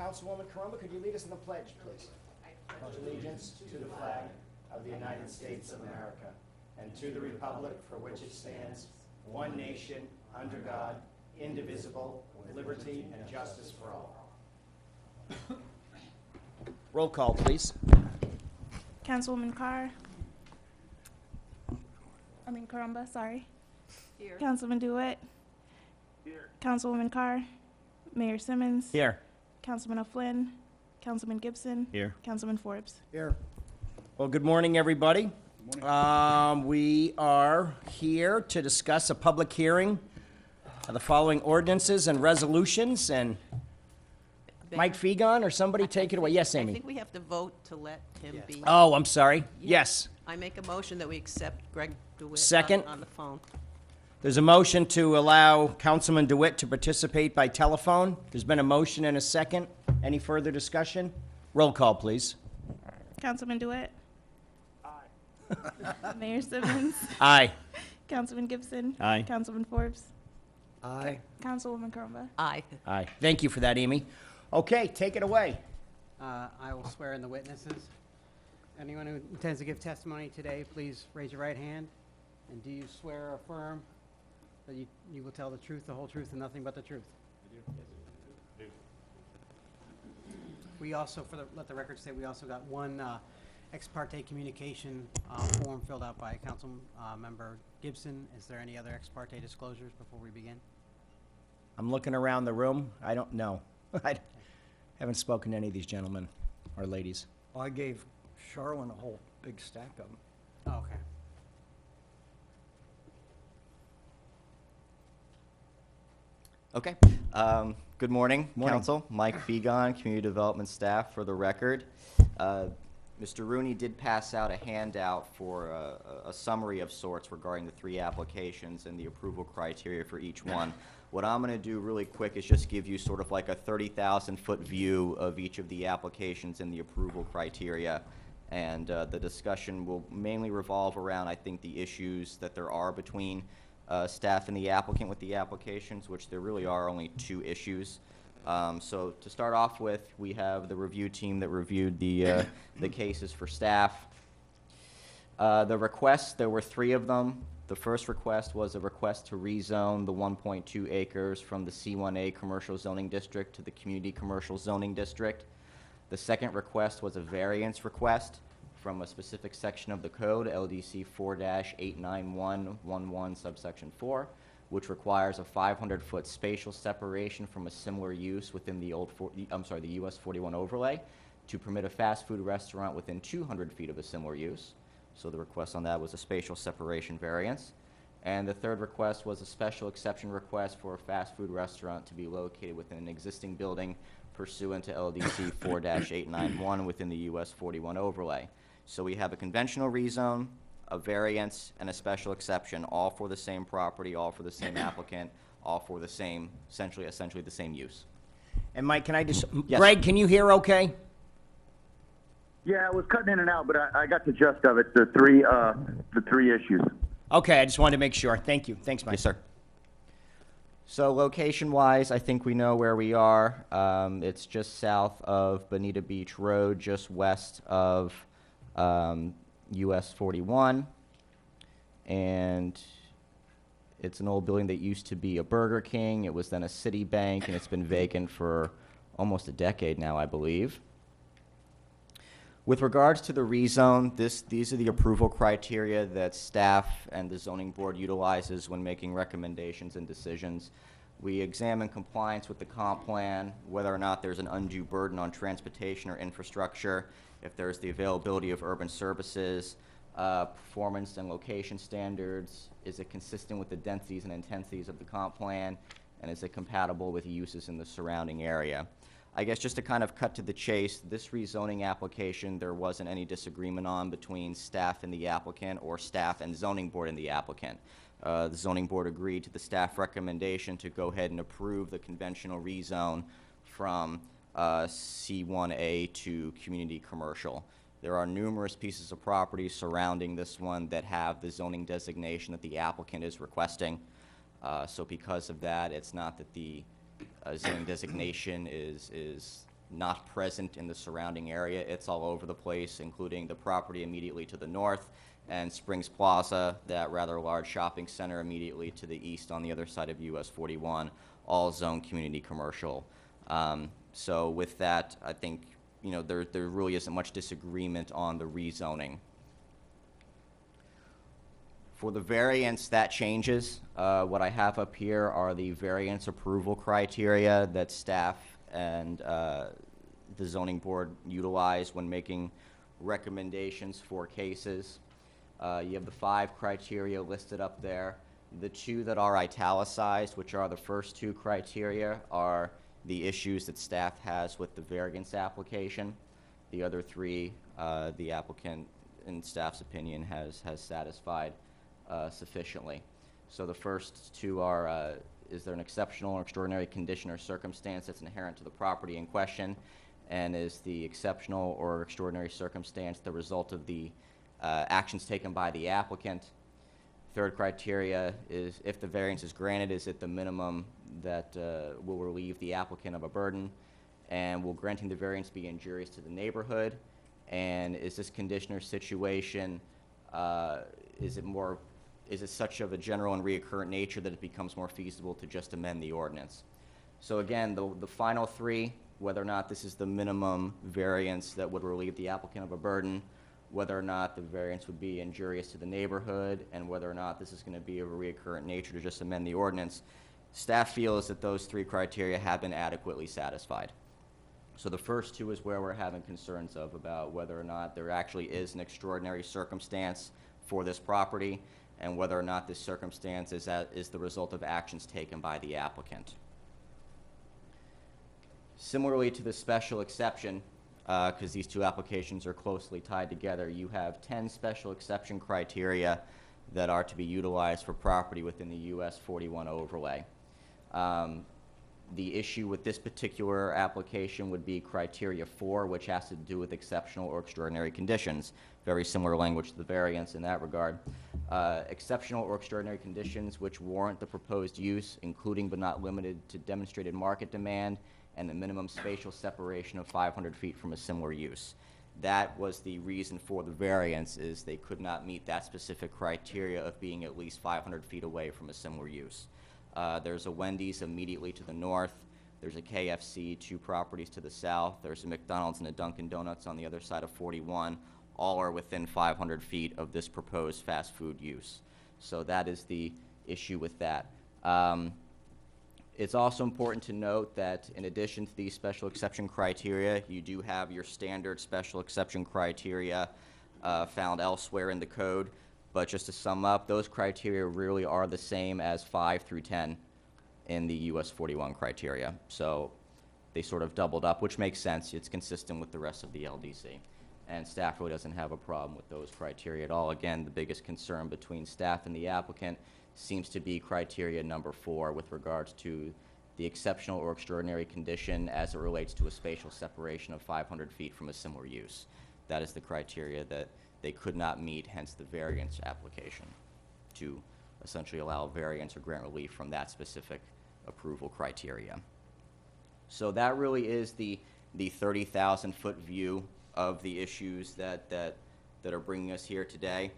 Councilwoman Carumba, could you lead us in the pledge, please? Pledge allegiance to the flag of the United States of America and to the republic for which it stands, one nation, under God, indivisible, with liberty and justice for all. Roll call, please. Councilwoman Carumba, sorry. Here. Councilman DeWitt. Here. Councilwoman Carr. Mayor Simmons. Here. Councilman O'Flynn. Councilman Gibson. Here. Councilman Forbes. Here. Well, good morning, everybody. Good morning. We are here to discuss a public hearing of the following ordinances and resolutions, and Mike Fegan or somebody take it away. Yes, I Amy. think we have to vote to let him be. Oh, I'm sorry. Yes. I make a motion that we accept Greg DeWitt Second. on the phone. There's a motion to allow Councilman DeWitt to participate by telephone. There's been a motion and a second. Any further discussion? Roll call, please. Councilman DeWitt. Aye. Mayor Simmons. Aye. Councilman Gibson. Aye. Councilman Forbes. Aye. Councilwoman Carumba. Aye. Aye. Thank you for that, Amy. Okay, take it away. I will swear in the witnesses. Anyone who intends to give testimony today, please raise your right hand. And do you swear or affirm that you will tell the truth, the whole truth, and nothing but the truth? I do. We also, let the record say, we also got one ex parte communication form filled out by Council Member Gibson. Is there any other ex parte disclosures before we begin? I'm looking around the room. I don't know. I haven't spoken to any of these gentlemen or ladies. I gave Charlene a whole big stack of them. Oh, okay. Okay. Good morning, Morning. Council. Mike Fegan, Community Development Staff, for the record. Mr. Rooney did pass out a handout for a summary of sorts regarding the three applications and the approval criteria for each one. What I'm going to do really quick is just give you sort of like a 30,000-foot view of each of the applications and the approval criteria. And the discussion will mainly revolve around, I think, the issues that there are between staff and the applicant with the applications, which there really are only two issues. So to start off with, we have the review team that reviewed the cases for staff. The requests, there were three of them. The first request was a request to rezone the 1.2 acres from the C1A commercial zoning district to the community commercial zoning district. The second request was a variance request from a specific section of the code, LDC 4-89111 subsection 4, which requires a 500-foot spatial separation from a similar use within the the US 41 overlay to permit a fast food restaurant within 200 feet of a similar use. So the request on that was a spatial separation variance. And the third request was a special exception request for a fast food restaurant to be located within an existing building pursuant to LDC 4-891 within the US 41 overlay. So we have a conventional rezone, a variance, and a special exception, all for the same property, all for the same applicant, all for the same, essentially the same use. And Mike, can I just, Yes. Greg, can you hear okay? Yeah, it was cutting in and out, but I got the gist of it. The three issues. Okay, I just wanted to make sure. Thank you. Thanks, Mike. Yes, sir. So location-wise, I think we know where we are. It's just south of Bonita Beach Road, just west of US 41. And it's an old building that used to be a Burger King. It was then a Citibank, and it's been vacant for almost a decade now, I believe. With regards to the rezone, these are the approval criteria that staff and the zoning board utilizes when making recommendations and decisions. We examine compliance with the comp plan, whether or not there's an undue burden on transportation or infrastructure, if there's the availability of urban services, performance and location standards, is it consistent with the densities and intensities of the comp plan, and is it compatible with uses in the surrounding area. I guess just to kind of cut to the chase, this rezoning application, there wasn't any disagreement on between staff and the applicant or staff and zoning board and the applicant. The zoning board agreed to the staff recommendation to go ahead and approve the conventional rezone from C1A to community commercial. There are numerous pieces of property surrounding this one that have the zoning designation that the applicant is requesting. So because of that, it's not that the zoning designation is not present in the surrounding area. It's all over the place, including the property immediately to the north and Springs Plaza, that rather large shopping center immediately to the east on the other side of US 41, all zone community commercial. So with that, I think, you know, there really isn't much disagreement on the rezoning. For the variance, that changes. What I have up here are the variance approval criteria that staff and the zoning board utilize when making recommendations for cases. You have the 5 criteria listed up there. The 2 that are italicized, which are the first 2 criteria, are the issues that staff has with the variance application. The other 3, the applicant, in staff's opinion, has satisfied sufficiently. So the first 2 are, is there an exceptional or extraordinary condition or circumstance that's inherent to the property in question, and is the exceptional or extraordinary circumstance the result of the actions taken by the applicant? Third criteria is, if the variance is granted, is it the minimum that will relieve the applicant of a burden? And will granting the variance be injurious to the neighborhood? And is this condition or situation, is it such of a general and reoccurrent nature that it becomes more feasible to just amend the ordinance? So again, the final 3, whether or not this is the minimum variance that would relieve the applicant of a burden, whether or not the variance would be injurious to the neighborhood, and whether or not this is going to be of a reoccurrent nature to just amend the ordinance, staff feels that those 3 criteria have been adequately satisfied. So the first 2 is where we're having concerns about whether or not there actually is an extraordinary circumstance for this property, and whether or not this circumstance is the result of actions taken by the applicant. Similarly to the special exception, because these 2 applications are closely tied together, you have 10 special exception criteria that are to be utilized for property within the US 41 overlay. The issue with this particular application would be criteria 4, which has to do with exceptional or extraordinary conditions. Very similar language to the variance in that regard. Exceptional or extraordinary conditions which warrant the proposed use, including but not limited to demonstrated market demand and the minimum spatial separation of 500 feet from a similar use. That was the reason for the variance, is they could not meet that specific criteria of being at least 500 feet away from a similar use. There's a Wendy's immediately to the north. There's a KFC 2 properties to the south. There's a McDonald's and a Dunkin' Donuts on the other side of 41. All are within 500 feet of this proposed fast food use. So that is the issue with that. It's also important to note that in addition to these special exception criteria, you do have your standard special exception criteria found elsewhere in the code. But just to sum up, those criteria really are the same as 5 through 10 in the US 41 criteria. So they sort of doubled up, which makes sense. It's consistent with the rest of the LDC. And staff really doesn't have a problem with those criteria at all. Again, the biggest concern between staff and the applicant seems to be criteria number 4 with regards to the exceptional or extraordinary condition as it relates to a spatial separation of 500 feet from a similar use. That is the criteria that they could not meet, hence the variance application to essentially allow variance or grant relief from that specific approval criteria. So that really is the 30,000-foot view of the issues that are bringing us here today.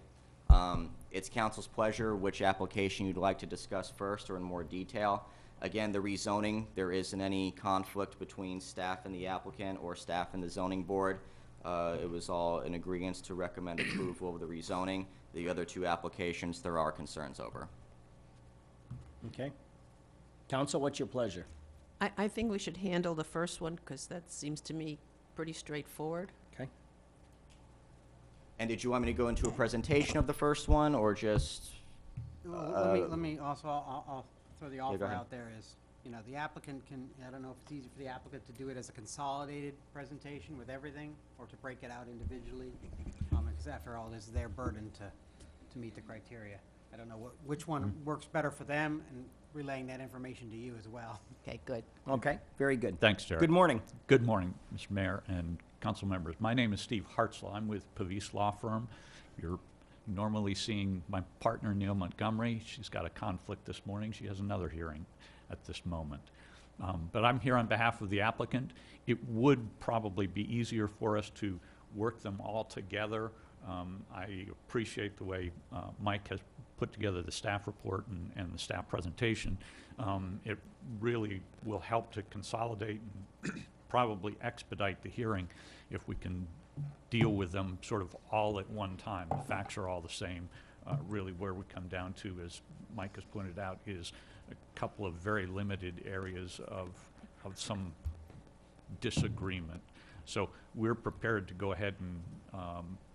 It's council's pleasure which application you'd like to discuss first or in more detail. Again, the rezoning, there isn't any conflict between staff and the applicant or staff and the zoning board. It was all in agreement to recommend approval of the rezoning. The other 2 applications, there are concerns over. Okay. Council, what's your pleasure? I think we should handle the first one, because that seems to me pretty straightforward. Okay. And did you want me to go into a presentation of the first one, or just? Let me also, I'll throw the go offer ahead. out there is, you know, the applicant can, I don't know if it's easy for the applicant to do it as a consolidated presentation with everything, or to break it out individually, because after all, this is their burden to meet the criteria. I don't know which one works better for them, and relaying that information to you as well. Okay, good. Okay, very good. Thanks, Jared. Good morning. Good morning, Mr. Mayor and council members. My name is Steve Hartzell. I'm with Pavis Law Firm. You're normally seeing my partner, Neil Montgomery. She's got a conflict this morning. She has another hearing at this moment. But I'm here on behalf of the applicant. It would probably be easier for us to work them all together. I appreciate the way Mike has put together the staff report and the staff presentation. It really will help to consolidate and probably expedite the hearing if we can deal with them sort of all at one time. The facts are all the same. Really where we come down to, as Mike has pointed out, is a couple of very limited areas of some disagreement. So we're prepared to go ahead and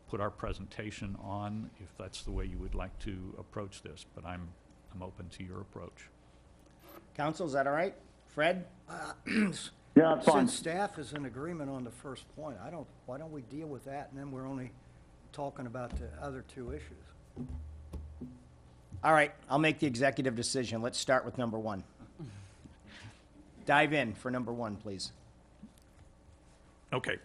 put our presentation on if that's the way you would like to approach this, but I'm open to your approach. Counsel, is that all right? Fred? Yeah, it's fine. Since staff is in agreement on the first point, why don't we deal with that, and then we're only talking about the other two issues? All right, I'll make the executive decision. Let's start with number one. Dive in for number one, please. Okay.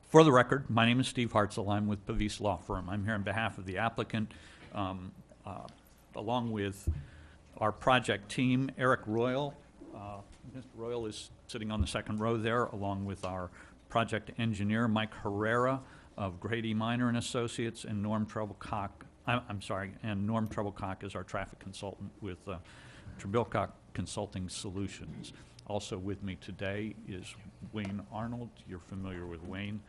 For the record, my name is Steve Hartzell. I'm with Pavis Law Firm. I'm here on behalf of the applicant, along with our project team, Eric Royal. Mr. Royal is sitting on the second row there, along with our project engineer, Mike Herrera of Grady Minor and Associates, and Norm Treblecock. And Norm Treblecock is our traffic consultant with Treblecock Consulting Solutions. Also with me today is Wayne Arnold. You're familiar with Wayne.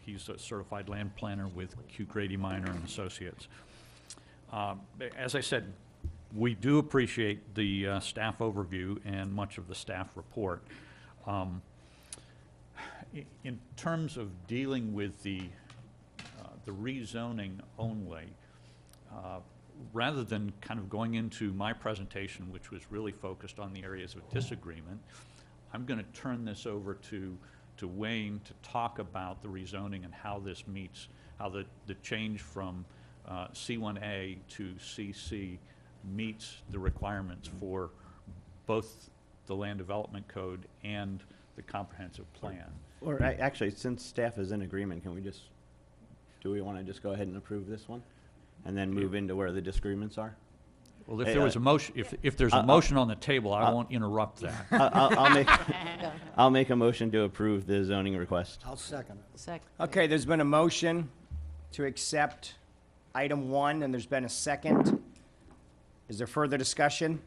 He's a certified land planner with Q Grady Minor and Associates. As I said, we do appreciate the staff overview and much of the staff report. In terms of dealing with the rezoning only, rather than kind of going into my presentation, which was really focused on the areas of disagreement, I'm going to turn this over to Wayne to talk about the rezoning and how this meets, how the change from C1A to CC meets the requirements for both the land development code and the comprehensive plan. Or actually, since staff is in agreement, do we want to just go ahead and approve this one? And then move into where the disagreements are? Well, if there was a motion, if there's a motion on the table, I won't interrupt that. I'll make a motion to approve the zoning request. I'll second it. Second. Okay, there's been a motion to accept item one, and there's been a second. Is there further discussion?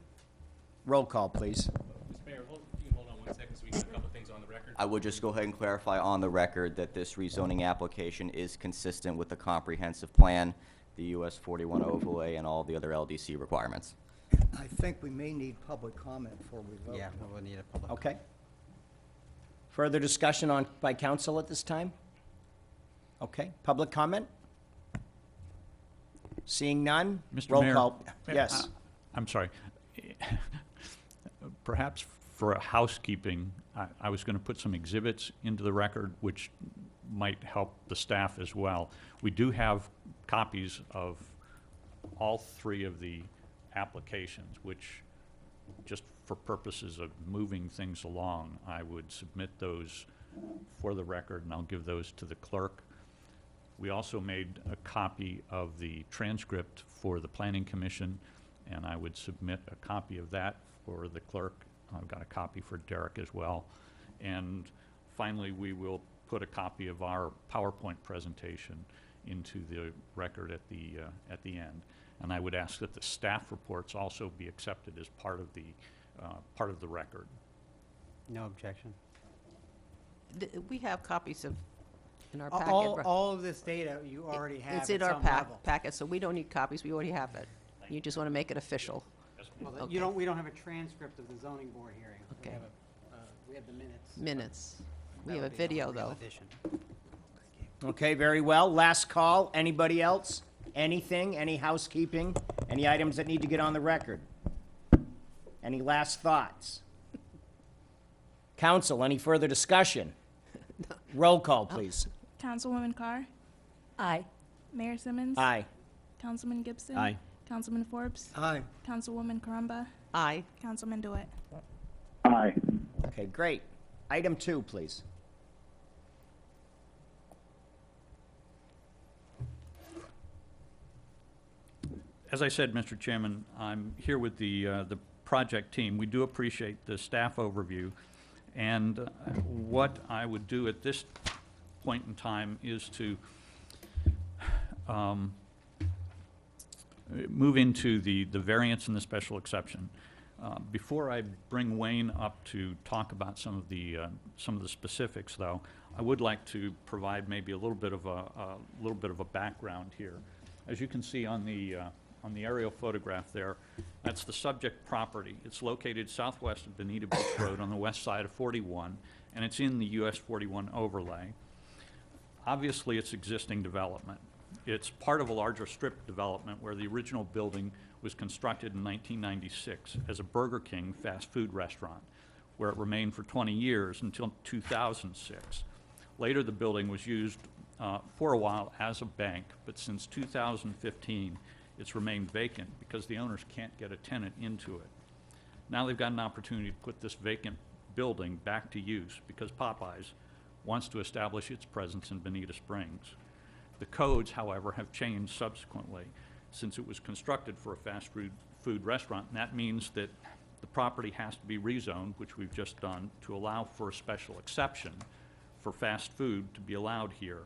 Roll call, please. Mr. Mayor, you can hold on 1 second so we can get a couple of things on the record. I would just go ahead and clarify on the record that this rezoning application is consistent with the comprehensive plan, the US 41 overlay, and all the other LDC requirements. I think we may need public comment before we vote. Yeah, we'll need a public. Okay. Further discussion by council at this time? Okay, public comment? Seeing none? Mr. Roll Mayor, call. Yes. I'm sorry. Perhaps for a housekeeping, I was going to put some exhibits into the record which might help the staff as well. We do have copies of all three of the applications, which, just for purposes of moving things along, I would submit those for the record, and I'll give those to the clerk. We also made a copy of the transcript for the Planning Commission, and I would submit a copy of that for the clerk. I've got a copy for Derek as well. And finally, we will put a copy of our PowerPoint presentation into the record at the end. And I would ask that the staff reports also be accepted as part of the record. No objection. We have copies of, in our packet. All of this data you already have It's at in our some level. packet, so we don't need copies, we already have it. You just want to make it official. Well, Okay. we don't have a transcript of the zoning board hearing. Okay. We have the minutes. Minutes. We That have a would be video, real though. addition. Okay, very well. Last call. Anybody else? Anything? Any housekeeping? Any items that need to get on the record? Any last thoughts? Council, any further discussion? Roll call, please. Councilwoman Carr? Aye. Mayor Simmons? Aye. Councilman Gibson? Aye. Councilman Forbes? Aye. Councilwoman Caramba? Aye. Councilman DeWitt? Aye. Okay, great. Item 2, please. As I said, Mr. Chairman, I'm here with the project team, we do appreciate the staff overview. And what I would do at this point in time is to move into the variance and the special exception. Before I bring Wayne up to talk about some of the specifics, though, I would like to provide maybe a little bit of a background here. As you can see on the aerial photograph there, that's the subject property. It's located southwest of Bonita Beach Road on the west side of 41, and it's in the US 41 overlay. Obviously, it's existing development. It's part of a larger strip development where the original building was constructed in 1996 as a Burger King fast food restaurant, where it remained for 20 years until 2006. Later, the building was used for a while as a bank, but since 2015, it's remained vacant because the owners can't get a tenant into it. Now they've got an opportunity to put this vacant building back to use because Popeyes wants to establish its presence in Bonita Springs. The codes, however, have changed subsequently since it was constructed for a fast food restaurant, and that means that the property has to be rezoned, which we've just done, to allow for a special exception for fast food to be allowed here.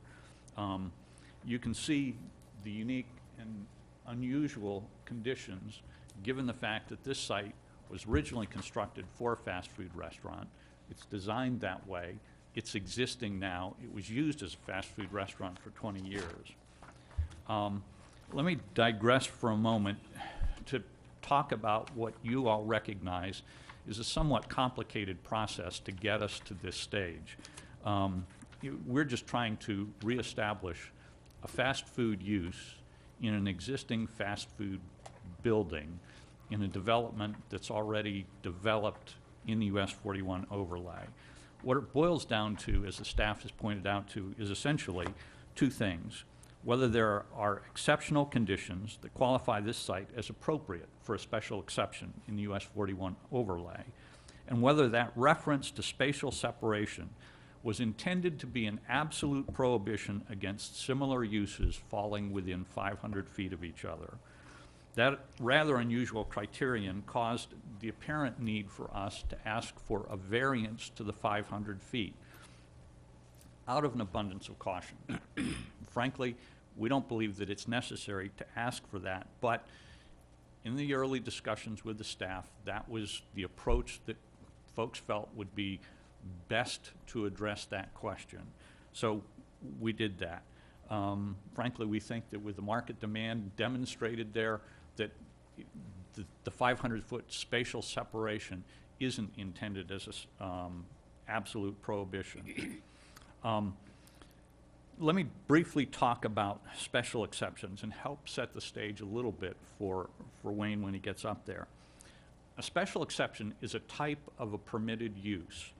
You can see the unique and unusual conditions given the fact that this site was originally constructed for a fast food restaurant. It's designed that way. It's existing now. It was used as a fast food restaurant for 20 years. Let me digress for a moment to talk about what you all recognize is a somewhat complicated process to get us to this stage. We're just trying to reestablish a fast food use in an existing fast food building in a development that's already developed in the US 41 overlay. What it boils down to, as the staff has pointed out to, is essentially two things. Whether there are exceptional conditions that qualify this site as appropriate for a special exception in the US 41 overlay, and whether that reference to spatial separation was intended to be an absolute prohibition against similar uses falling within 500 feet of each other. That rather unusual criterion caused the apparent need for us to ask for a variance to the 500 feet out of an abundance of caution. Frankly, we don't believe that it's necessary to ask for that, but in the early discussions with the staff, that was the approach that folks felt would be best to address that question. So we did that. Frankly, we think that with the market demand demonstrated there, that the 500-foot spatial separation isn't intended as an absolute prohibition. Let me briefly talk about special exceptions and help set the stage a little bit for Wayne when he gets up there. A special exception is a type of a permitted use.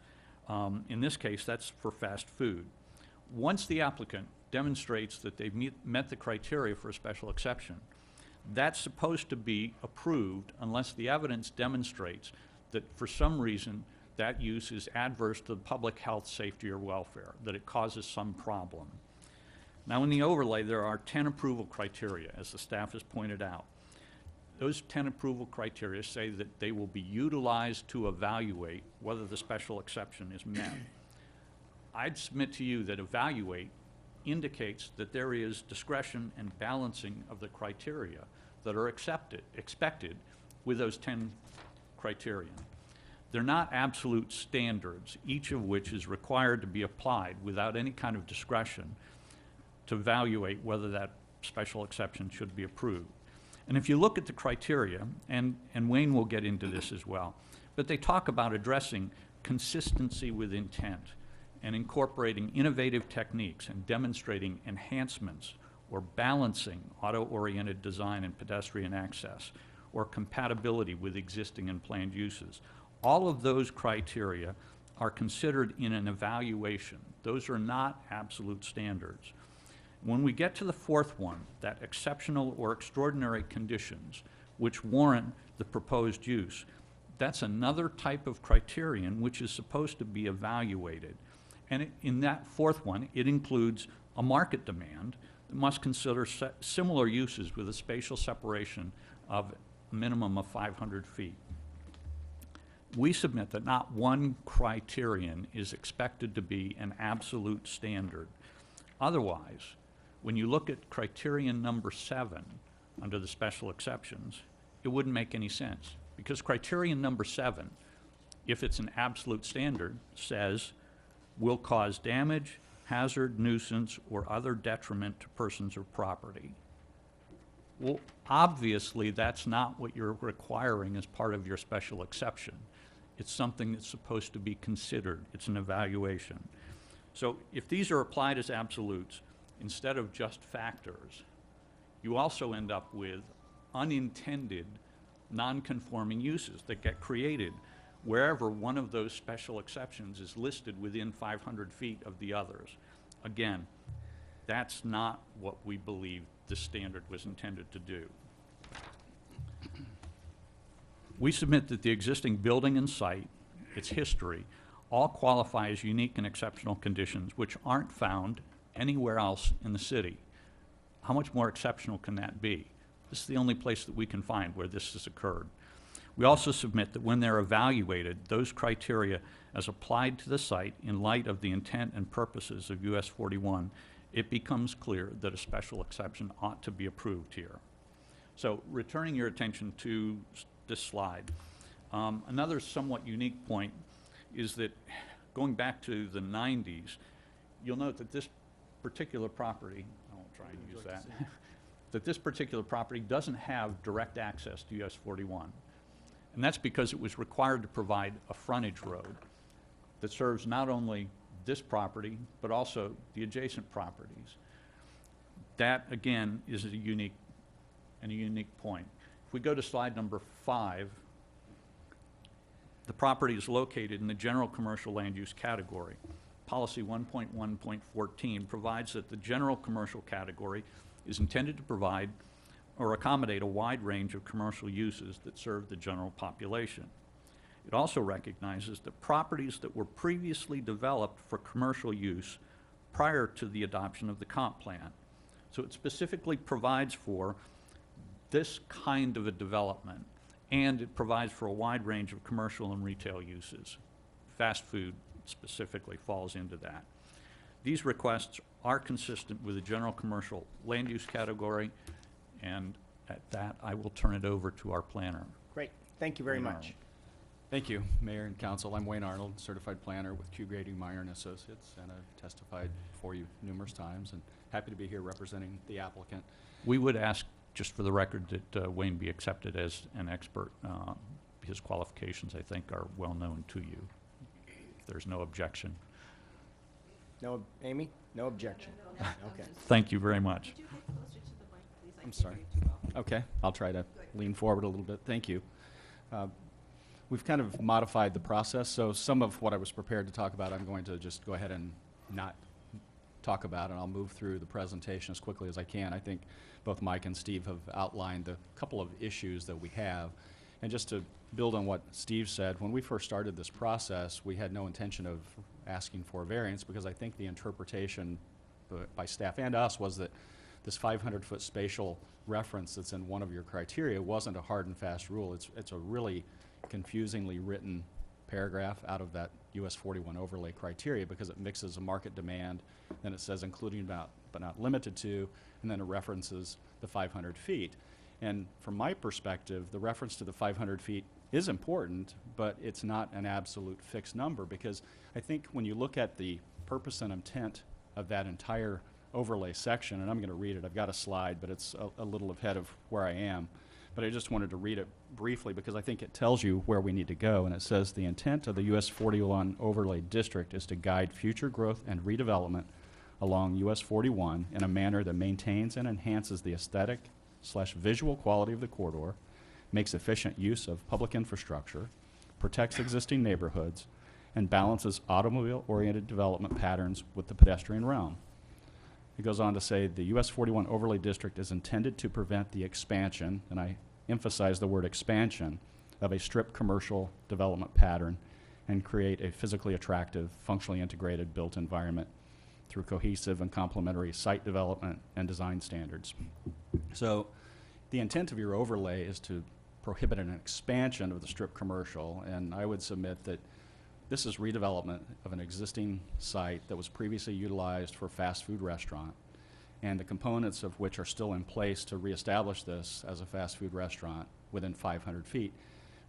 In this case, that's for fast food. Once the applicant demonstrates that they've met the criteria for a special exception, that's supposed to be approved unless the evidence demonstrates that for some reason that use is adverse to the public health, safety, or welfare, that it causes some problem. Now, in the overlay, there are 10 approval criteria, as the staff has pointed out. Those 10 approval criteria say that they will be utilized to evaluate whether the special exception is met. I'd submit to you that evaluate indicates that there is discretion and balancing of the criteria that are expected with those 10 criteria. They're not absolute standards, each of which is required to be applied without any kind of discretion to evaluate whether that special exception should be approved. And if you look at the criteria, and Wayne will get into this as well, but they talk about addressing consistency with intent and incorporating innovative techniques and demonstrating enhancements or balancing auto-oriented design and pedestrian access or compatibility with existing and planned uses. All of those criteria are considered in an evaluation. Those are not absolute standards. When we get to the fourth one, that exceptional or extraordinary conditions which warrant the proposed use, that's another type of criterion which is supposed to be evaluated. And in that fourth one, it includes a market demand that must consider similar uses with a spatial separation of a minimum of 500 feet. we submit that not one criterion is expected to be an absolute standard. Otherwise, when you look at criterion number 7 under the special exceptions, it wouldn't make any sense. Because criterion number 7, if it's an absolute standard, says will cause damage, hazard, nuisance, or other detriment to persons or property. Well, obviously, that's not what you're requiring as part of your special exception. It's something that's supposed to be considered. It's an evaluation. So if these are applied as absolutes, instead of just factors, you also end up with unintended non-conforming uses that get created wherever one of those special exceptions is listed within 500 feet of the others. Again, that's not what we believe the standard was intended to do. We submit that the existing building and site, its history, all qualify as unique and exceptional conditions which aren't found anywhere else in the city. How much more exceptional can that be? This is the only place that we can find where this has occurred. We also submit that when they're evaluated, those criteria as applied to the site in light of the intent and purposes of US 41, it becomes clear that a special exception ought to be approved here. So returning your attention to this slide, another somewhat unique point is that going back to the 90s, you'll note that this particular property, I won't try and use that, that this particular property doesn't have direct access to US 41. And that's because it was required to provide a frontage road that serves not only this property, but also the adjacent properties. That, again, is a unique point. If we go to slide number 5, the property is located in the general commercial land use category. Policy 1.1.14 provides that the general commercial category is intended to provide or accommodate a wide range of commercial uses that serve the general population. It also recognizes that properties that were previously developed for commercial use prior to the adoption of the comp plan. So it specifically provides for this kind of a development, and it provides for a wide range of commercial and retail uses. Fast food specifically falls into that. These requests are consistent with the general commercial land use category, and at that, I will turn it over to our planner. Great, thank you very Wayne much. Arnold. Thank you, Mayor and Council. I'm Wayne Arnold, certified planner with Q Grading Meyer and Associates, and I've testified for you numerous times, and happy to be here representing the applicant. We would ask, just for the record, that Wayne be accepted as an expert. His qualifications, I think, are well known to you. If there's no objection. No, Amy? No objection. Okay. Thank you very much. Could you get closer to the mic, please? I I'm can't sorry. hear you too well. Okay, I'll try to lean forward a little bit. Thank you. We've kind of modified the process, so some of what I was prepared to talk about, I'm going to just go ahead and not talk about, and I'll move through the presentation as quickly as I can. I think both Mike and Steve have outlined the couple of issues that we have. And just to build on what Steve said, when we first started this process, we had no intention of asking for a variance because I think the interpretation by staff and us was that this 500-foot spatial reference that's in one of your criteria wasn't a hard and fast rule. It's a really confusingly written paragraph out of that US 41 overlay criteria because it mixes a market demand, then it says including but not limited to, and then it references the 500 feet. And from my perspective, the reference to the 500 feet is important, but it's not an absolute fixed number because I think when you look at the purpose and intent of that entire overlay section, and I'm going to read it. I've got a slide, but it's a little ahead of where I am. But I just wanted to read it briefly because I think it tells you where we need to go. And it says, the intent of the US 41 overlay district is to guide future growth and redevelopment along US 41 in a manner that maintains and enhances the aesthetic/visual quality of the corridor, makes efficient use of public infrastructure, protects existing neighborhoods, and balances automobile-oriented development patterns with the pedestrian realm. It goes on to say the US 41 overlay district is intended to prevent the expansion, and I emphasize the word expansion, of a strip commercial development pattern and create a physically attractive, functionally integrated built environment through cohesive and complementary site development and design standards. So the intent of your overlay is to prohibited an expansion of the strip commercial, and I would submit that this is redevelopment of an existing site that was previously utilized for a fast food restaurant, and the components of which are still in place to reestablish this as a fast food restaurant within 500 feet.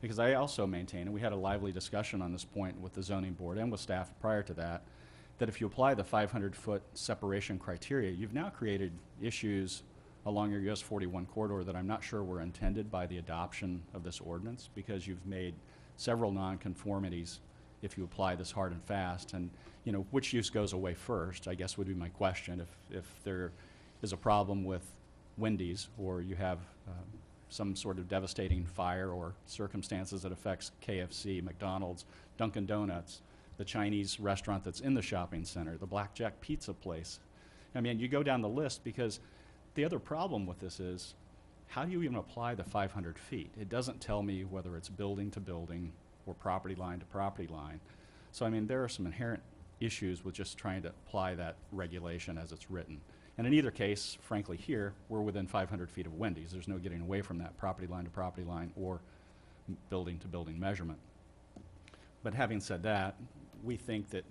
Because I also maintain, and we had a lively discussion on this point with the zoning board and with staff prior to that, that if you apply the 500-foot separation criteria, you've now created issues along your US 41 corridor that I'm not sure were intended by the adoption of this ordinance, because you've made several nonconformities if you apply this hard and fast. And, you know, which use goes away first, I guess would be my question. If there is a problem with Wendy's, or you have some sort of devastating fire or circumstances that affects KFC, McDonald's, Dunkin' Donuts, the Chinese restaurant that's in the shopping center, the Blackjack Pizza place. I mean, you go down the list, because the other problem with this is, how do you even apply the 500 feet? It doesn't tell me whether it's building to building or property line to property line. So, I mean, there are some inherent issues with just trying to apply that regulation as it's written. And in either case, frankly, here, we're within 500 feet of Wendy's. There's no getting away from that property line to property line or building to building measurement. But having said that, we think that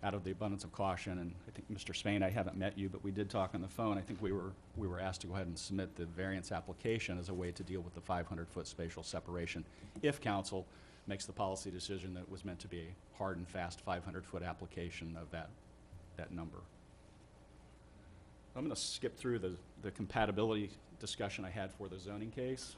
out of the abundance of caution, and I think, Mr. Spain, I haven't met you, but we did talk on the phone. I think we were asked to go ahead and submit the variance application as a way to deal with the 500-foot spatial separation, if council makes the policy decision that it was meant to be a hard and fast 500-foot application of that number. I'm going to skip through the compatibility discussion I had for the zoning case.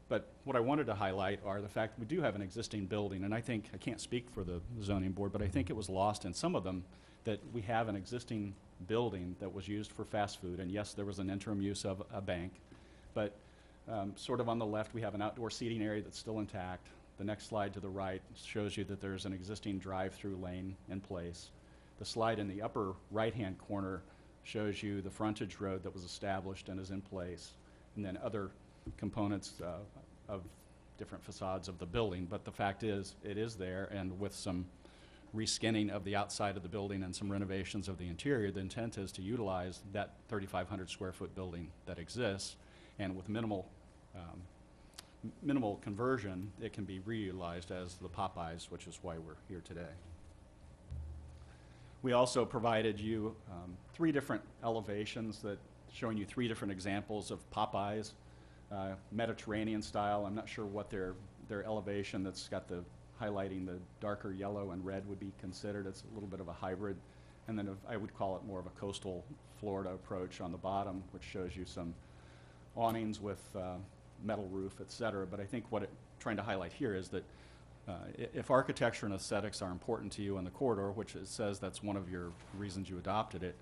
But what I wanted to highlight are the fact that we do have an existing building, and I think, I can't speak for the zoning board, but I think it was lost in some of them that we have an existing building that was used for fast food, and yes, there was an interim use of a bank, but sort of on the left, we have an outdoor seating area that's still intact. The next slide to the right shows you that there's an existing drive-through lane in place. The slide in the upper right-hand corner shows you the frontage road that was established and is in place, and then other components of different facades of the building. But the fact is, it is there, and with some reskinning of the outside of the building and some renovations of the interior, the intent is to utilize that 3,500 square foot building that exists, and with minimal conversion, it can be reutilized as the Popeyes, which is why we're here today. We also provided you 3 different elevations that showing you 3 different examples of Popeyes, Mediterranean style. I'm not sure what their elevation that's got the highlighting the darker yellow and red would be considered. It's a little bit of a hybrid. And then I would call it more of a coastal Florida approach on the bottom, which shows you some awnings with metal roof, et cetera. But I think what trying to highlight here is that if architecture and aesthetics are important to you in the corridor, which it says that's one of your reasons you adopted it,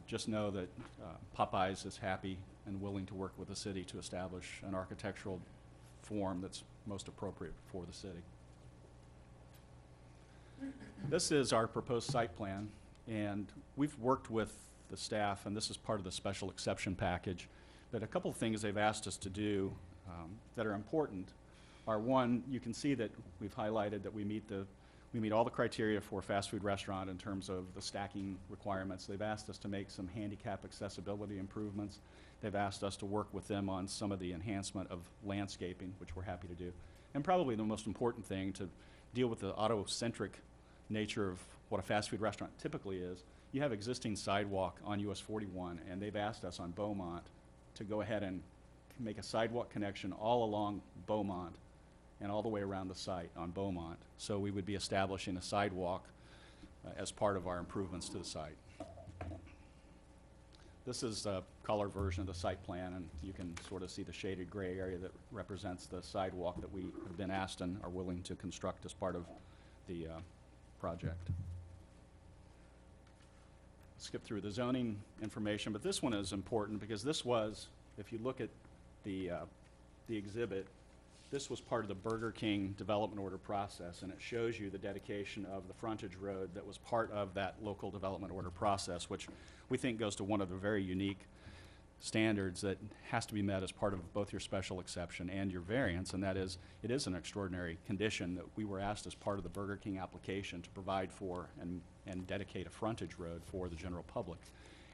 just know that Popeyes is happy and willing to work with the city to establish an architectural form that's most appropriate for the city. This is our proposed site plan, and we've worked with the staff, and this is part of the special exception package, but a couple of things they've asked us to do that are important are, one, you can see that we've highlighted that we meet all the criteria for a fast food restaurant in terms of the stacking requirements. They've asked us to make some handicap accessibility improvements. They've asked us to work with them on some of the enhancement of landscaping, which we're happy to do. And probably the most important thing, to deal with the auto-centric nature of what a fast food restaurant typically is. You have existing sidewalk on US 41, and they've asked us on Beaumont to go ahead and make a sidewalk connection all along Beaumont and all the way around the site on Beaumont. So we would be establishing a sidewalk as part of our improvements to the site. This is a color version of the site plan, and you can sort of see the shaded gray area that represents the sidewalk that we have been asked and are willing to construct as part of the project. Skip through the zoning information, but this one is important because this was, if you look at the exhibit, this was part of the Burger King development order process, and it shows you the dedication of the frontage road that was part of that local development order process, which we think goes to one of the very unique standards that has to be met as part of both your special exception and your variance, and that is, it is an extraordinary condition that we were asked as part of the Burger King application to provide for and dedicate a frontage road for the general public.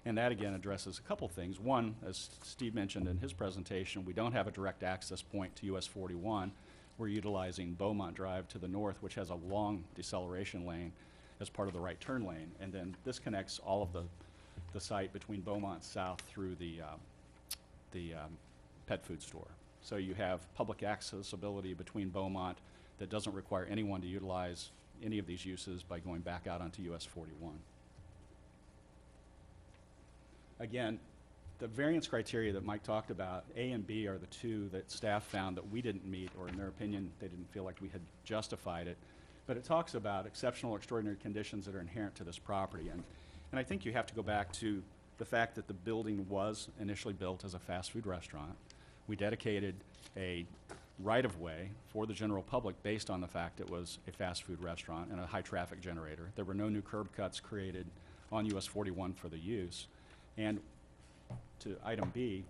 And that, again, addresses a couple things. One, as Steve mentioned in his presentation, we don't have a direct access point to US 41. We're utilizing Beaumont Drive to the north, which has a long deceleration lane as part of the right turn lane. And then this connects all of the site between Beaumont South through the pet food store. So you have public accessibility between Beaumont that doesn't require anyone to utilize any of these uses by going back out onto US 41. Again, the variance criteria that Mike talked about, A and B are the two that staff found that we didn't meet, or in their opinion, they didn't feel like we had justified it. But it talks about exceptional or extraordinary conditions that are inherent to this property. And I think you have to go back to the fact that the building was initially built as a fast food restaurant. We dedicated a right-of-way for the general public based on the fact it was a fast food restaurant and a high-traffic generator. There were no new curb cuts created on US 41 for the use. And to item B,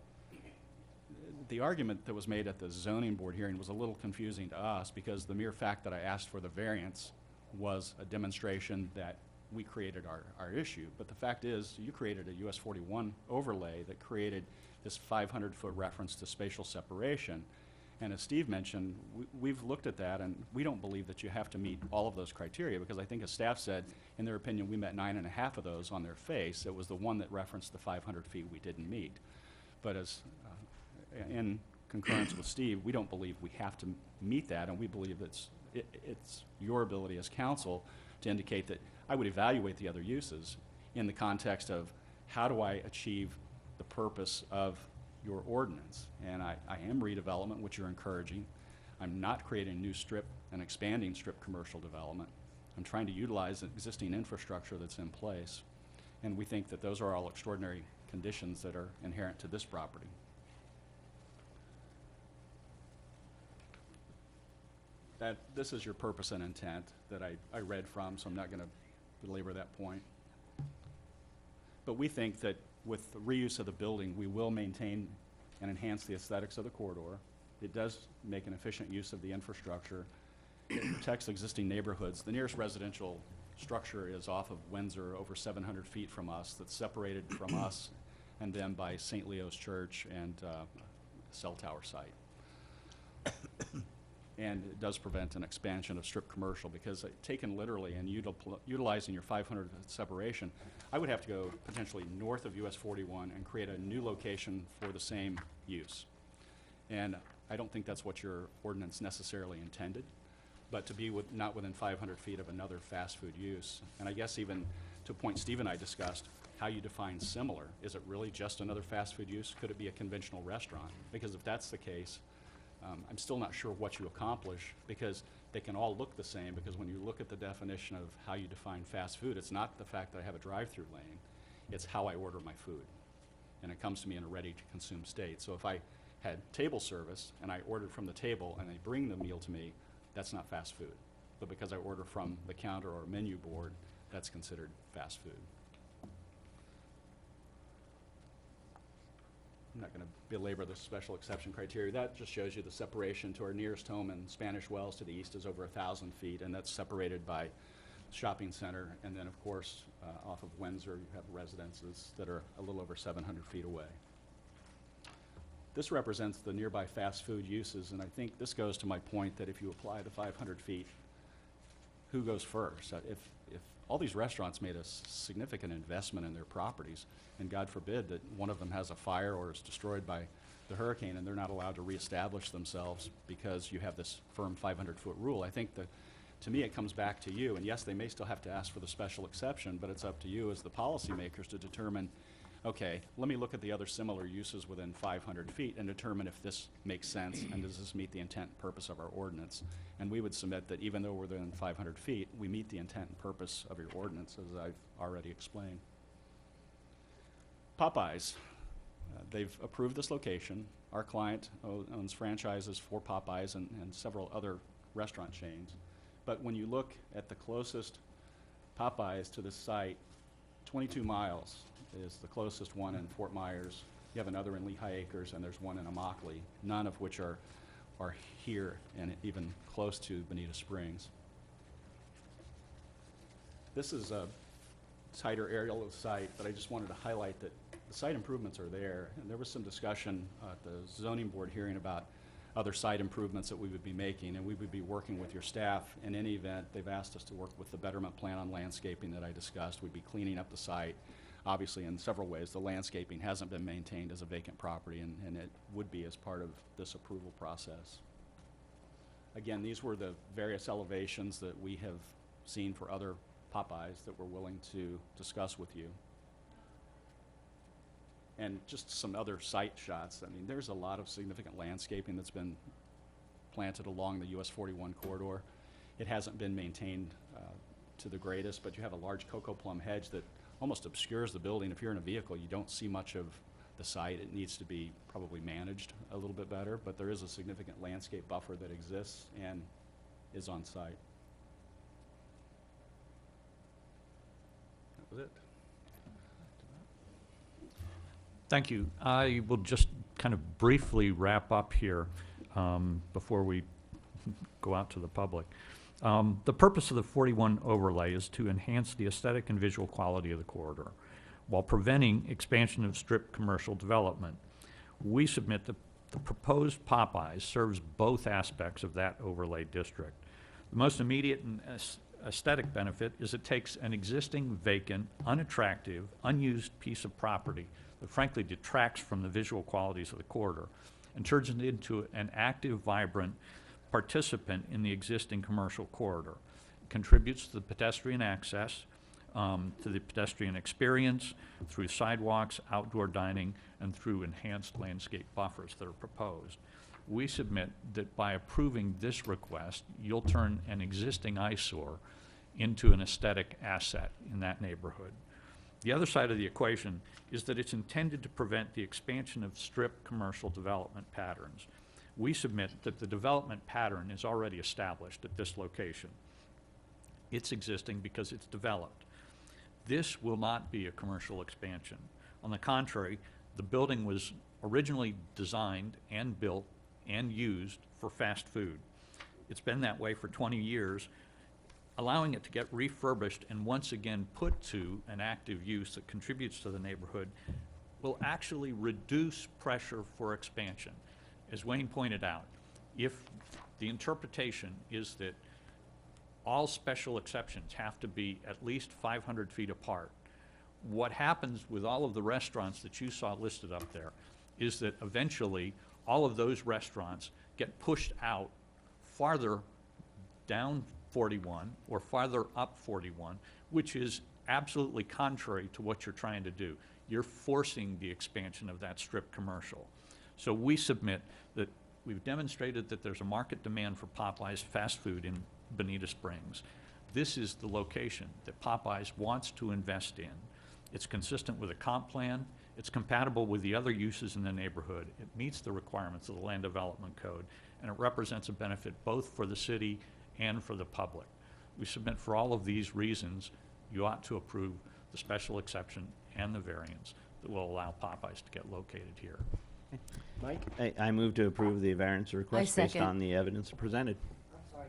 the argument that was made at the zoning board hearing was a little confusing to us because the mere fact that I asked for the variance was a demonstration that we created our issue. But the fact is, you created a US 41 overlay that created this 500-foot reference to spatial separation. And as Steve mentioned, we've looked at that, and we don't believe that you have to meet all of those criteria, because I think, as staff said, in their opinion, we met 9.5 of those on their face. It was the one that referenced the 500 feet we didn't meet. But as in concurrence with Steve, we don't believe we have to meet that, and we believe it's your ability as council to indicate that I would evaluate the other uses in the context of how do I achieve the purpose of your ordinance. And I am redevelopment, which you're encouraging. I'm not creating new strip and expanding strip commercial development. I'm trying to utilize existing infrastructure that's in place. And we think that those are all extraordinary conditions that are inherent to this property. This is your purpose and intent that I read from, so I'm not going to belabor that point. But we think that with the reuse of the building, we will maintain and enhance the aesthetics of the corridor. It does make an efficient use of the infrastructure. It protects existing neighborhoods. The nearest residential structure is off of Windsor, over 700 feet from us, that's separated from us and then by St. Leo's Church and cell tower site. And it does prevent an expansion of strip commercial, because taken literally and utilizing your 500 separation, I would have to go potentially north of US 41 and create a new location for the same use. And I don't think that's what your ordinance necessarily intended, but to be not within 500 feet of another fast food use. And I guess even to a point Steve and I discussed, how you define similar. Is it really just another fast food use? Could it be a conventional restaurant? Because if that's the case, I'm still not sure what you accomplish, because they can all look the same, because when you look at the definition of how you define fast food, it's not the fact that I have a drive-through lane, it's how I order my food. And it comes to me in a ready-to-consume state. So if I had table service and I ordered from the table and they bring the meal to me, that's not fast food. But because I order from the counter or menu board, that's considered fast food. I'm not going to belabor the special exception criteria. That just shows you the separation to our nearest home in Spanish Wells to the east is over 1,000 feet, and that's separated by shopping center. And then, of course, off of Windsor, you have residences that are a little over 700 feet away. This represents the nearby fast food uses, and I think this goes to my point that if you apply the 500 feet, who goes first? If all these restaurants made a significant investment in their properties, and God forbid that one of them has a fire or is destroyed by the hurricane and they're not allowed to reestablish themselves because you have this firm 500-foot rule, I think that, to me, it comes back to you. And yes, they may still have to ask for the special exception, but it's up to you as the policymakers to determine, okay, let me look at the other similar uses within 500 feet and determine if this makes sense and does this meet the intent and purpose of our ordinance. And we would submit that even though we're within 500 feet, we meet the intent and purpose of your ordinance, as I've already explained. Popeyes, they've approved this location. Our client owns franchises for Popeyes and several other restaurant chains. But when you look at the closest Popeyes to this site, 22 miles is the closest one in Fort Myers. You have another in Lehigh Acres, and there's one in Immokalee, none of which are here and even close to Bonita Springs. This is tighter aerial of the site, but I just wanted to highlight that the site improvements are there. And there was some discussion at the zoning board hearing about other site improvements that we would be making, and we would be working with your staff. In any event, they've asked us to work with the betterment plan on landscaping that I discussed. We'd be cleaning up the site, obviously in several ways. The landscaping hasn't been maintained as a vacant property, and it would be as part of this approval process. Again, these were the various elevations that we have seen for other Popeyes that we're willing to discuss with you. And just some other site shots. I mean, there's a lot of significant landscaping that's been planted along the US 41 corridor. It hasn't been maintained to the greatest, but you have a large cocoa plum hedge that almost obscures the building. If you're in a vehicle, you don't see much of the site. It needs to be probably managed a little bit better, but there is a significant landscape buffer that exists and is on site. That was it. Thank you. I will just kind of briefly wrap up here before we go out to the public. The purpose of the 41 overlay is to enhance the aesthetic and visual quality of the corridor while preventing expansion of strip commercial development. We submit that the proposed Popeyes serves both aspects of that overlay district. The most immediate and aesthetic benefit is it takes an existing, vacant, unattractive, unused piece of property that frankly detracts from the visual qualities of the corridor and turns it into an active, vibrant participant in the existing commercial corridor. It contributes to the pedestrian access, to the pedestrian experience through sidewalks, outdoor dining, and through enhanced landscape buffers that are proposed. We submit that by approving this request, you'll turn an existing eyesore into an aesthetic asset in that neighborhood. The other side of the equation is that it's intended to prevent the expansion of strip commercial development patterns. We submit that the development pattern is already established at this location. It's existing because it's developed. This will not be a commercial expansion. On the contrary, the building was originally designed and built and used for fast food. It's been that way for 20 years. Allowing it to get refurbished and once again put to an active use that contributes to the neighborhood will actually reduce pressure for expansion. As Wayne pointed out, if the interpretation is that all special exceptions have to be at least 500 feet apart, what happens with all of the restaurants that you saw listed up there is that eventually all of those restaurants get pushed out farther down 41 or farther up 41, which is absolutely contrary to what you're trying to do. You're forcing the expansion of that strip commercial. So we submit that we've demonstrated that there's a market demand for Popeyes fast food in Bonita Springs. This is the location that Popeyes wants to invest in. It's consistent with a comp plan. It's compatible with the other uses in the neighborhood. It meets the requirements of the Land Development Code, and it represents a benefit both for the city and for the public. We submit for all of these reasons, you ought to approve the special exception and the variance that will allow Popeyes to get located here. Mike? I move to approve the variance request based second. on the evidence presented. I'm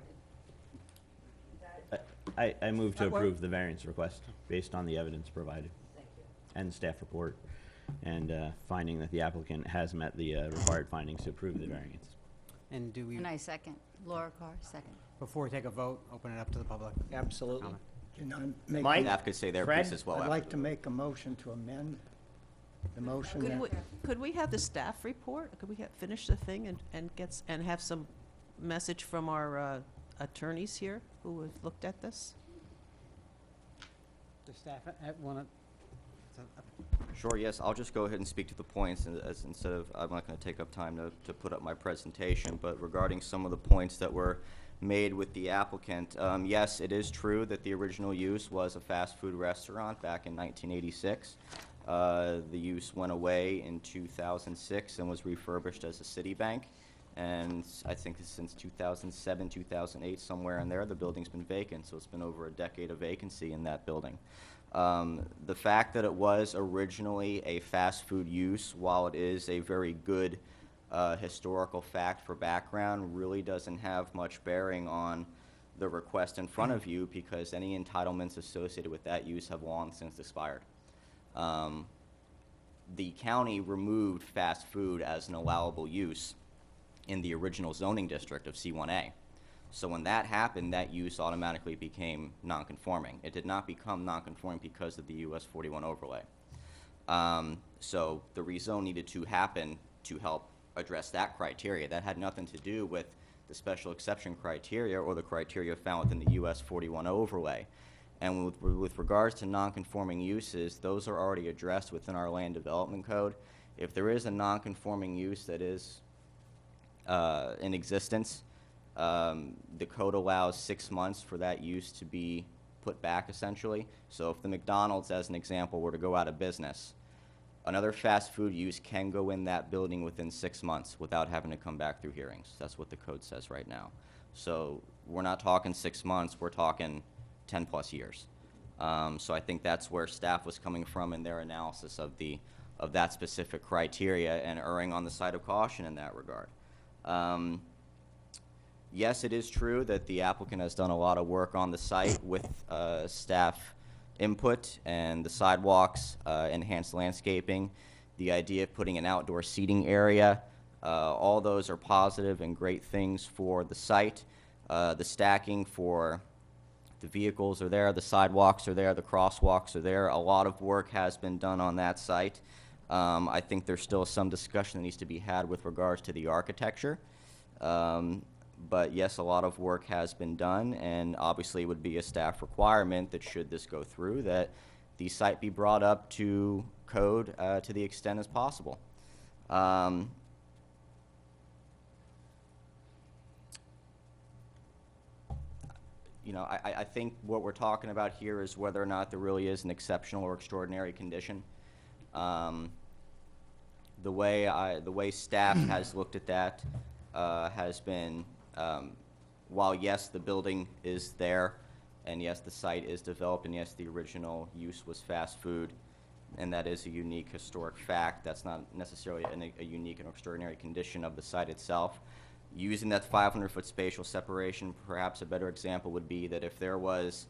sorry. I move to approve the variance request based on the evidence provided. Thank you. And staff report, and finding that the applicant has met the required findings to approve the variance. And do we, And I second. Laura Carr, second. before we take a vote, open it up to the public? Absolutely. Comment. Can I make? Mike? Staff could say their Fred? piece as well. I'd like to afterwards. make a motion to amend the motion Could that. we, could we have the staff report? Could we finish the thing and have some message from our attorneys here who have looked at this? The staff want to, Sure, yes, I'll just go ahead and speak to the points instead of, I'm not going to take up time to put up my presentation, but regarding some of the points that were made with the applicant, yes, it is true that the original use was a fast food restaurant back in 1986. The use went away in 2006 and was refurbished as a city bank. And I think since 2007, 2008, somewhere in there, the building's been vacant, so it's been over a decade of vacancy in that building. The fact that it was originally a fast food use, while it is a very good historical fact for background, really doesn't have much bearing on the request in front of you because any entitlements associated with that use have long since expired. The county removed fast food as an allowable use in the original zoning district of C1A. So when that happened, that use automatically became nonconforming. It did not become nonconforming because of the US 41 overlay. So the rezone needed to happen to help address that criteria. That had nothing to do with the special exception criteria or the criteria found within the US 41 overlay. And with regards to nonconforming uses, those are already addressed within our land development code. If there is a nonconforming use that is in existence, the code allows 6 months for that use to be put back, essentially. So if the McDonald's, as an example, were to go out of business, another fast food use can go in that building within 6 months without having to come back through hearings. That's what the code says right now. So we're not talking 6 months, we're talking 10 plus years. So I think that's where staff was coming from in their analysis of that specific criteria and erring on the side of caution in that regard. Yes, it is true that the applicant has done a lot of work on the site with staff input and the sidewalks, enhanced landscaping, the idea of putting an outdoor seating area. All those are positive and great things for the site. The stacking for the vehicles are there, the sidewalks are there, the crosswalks are there. A lot of work has been done on that site. I think there's still some discussion that needs to be had with regards to the architecture. But yes, a lot of work has been done, and obviously it would be a staff requirement that should this go through, that the site be brought up to code to the extent as possible. You know, I think what we're talking about here is whether or not there really is an exceptional or extraordinary condition. The way staff has looked at that has been, while yes, the building is there, and yes, the site is developed, and yes, the original use was fast food, and that is a unique historic fact. That's not necessarily a unique and extraordinary condition of the site itself. Using that 500-foot spatial separation, perhaps a better example would be that if there was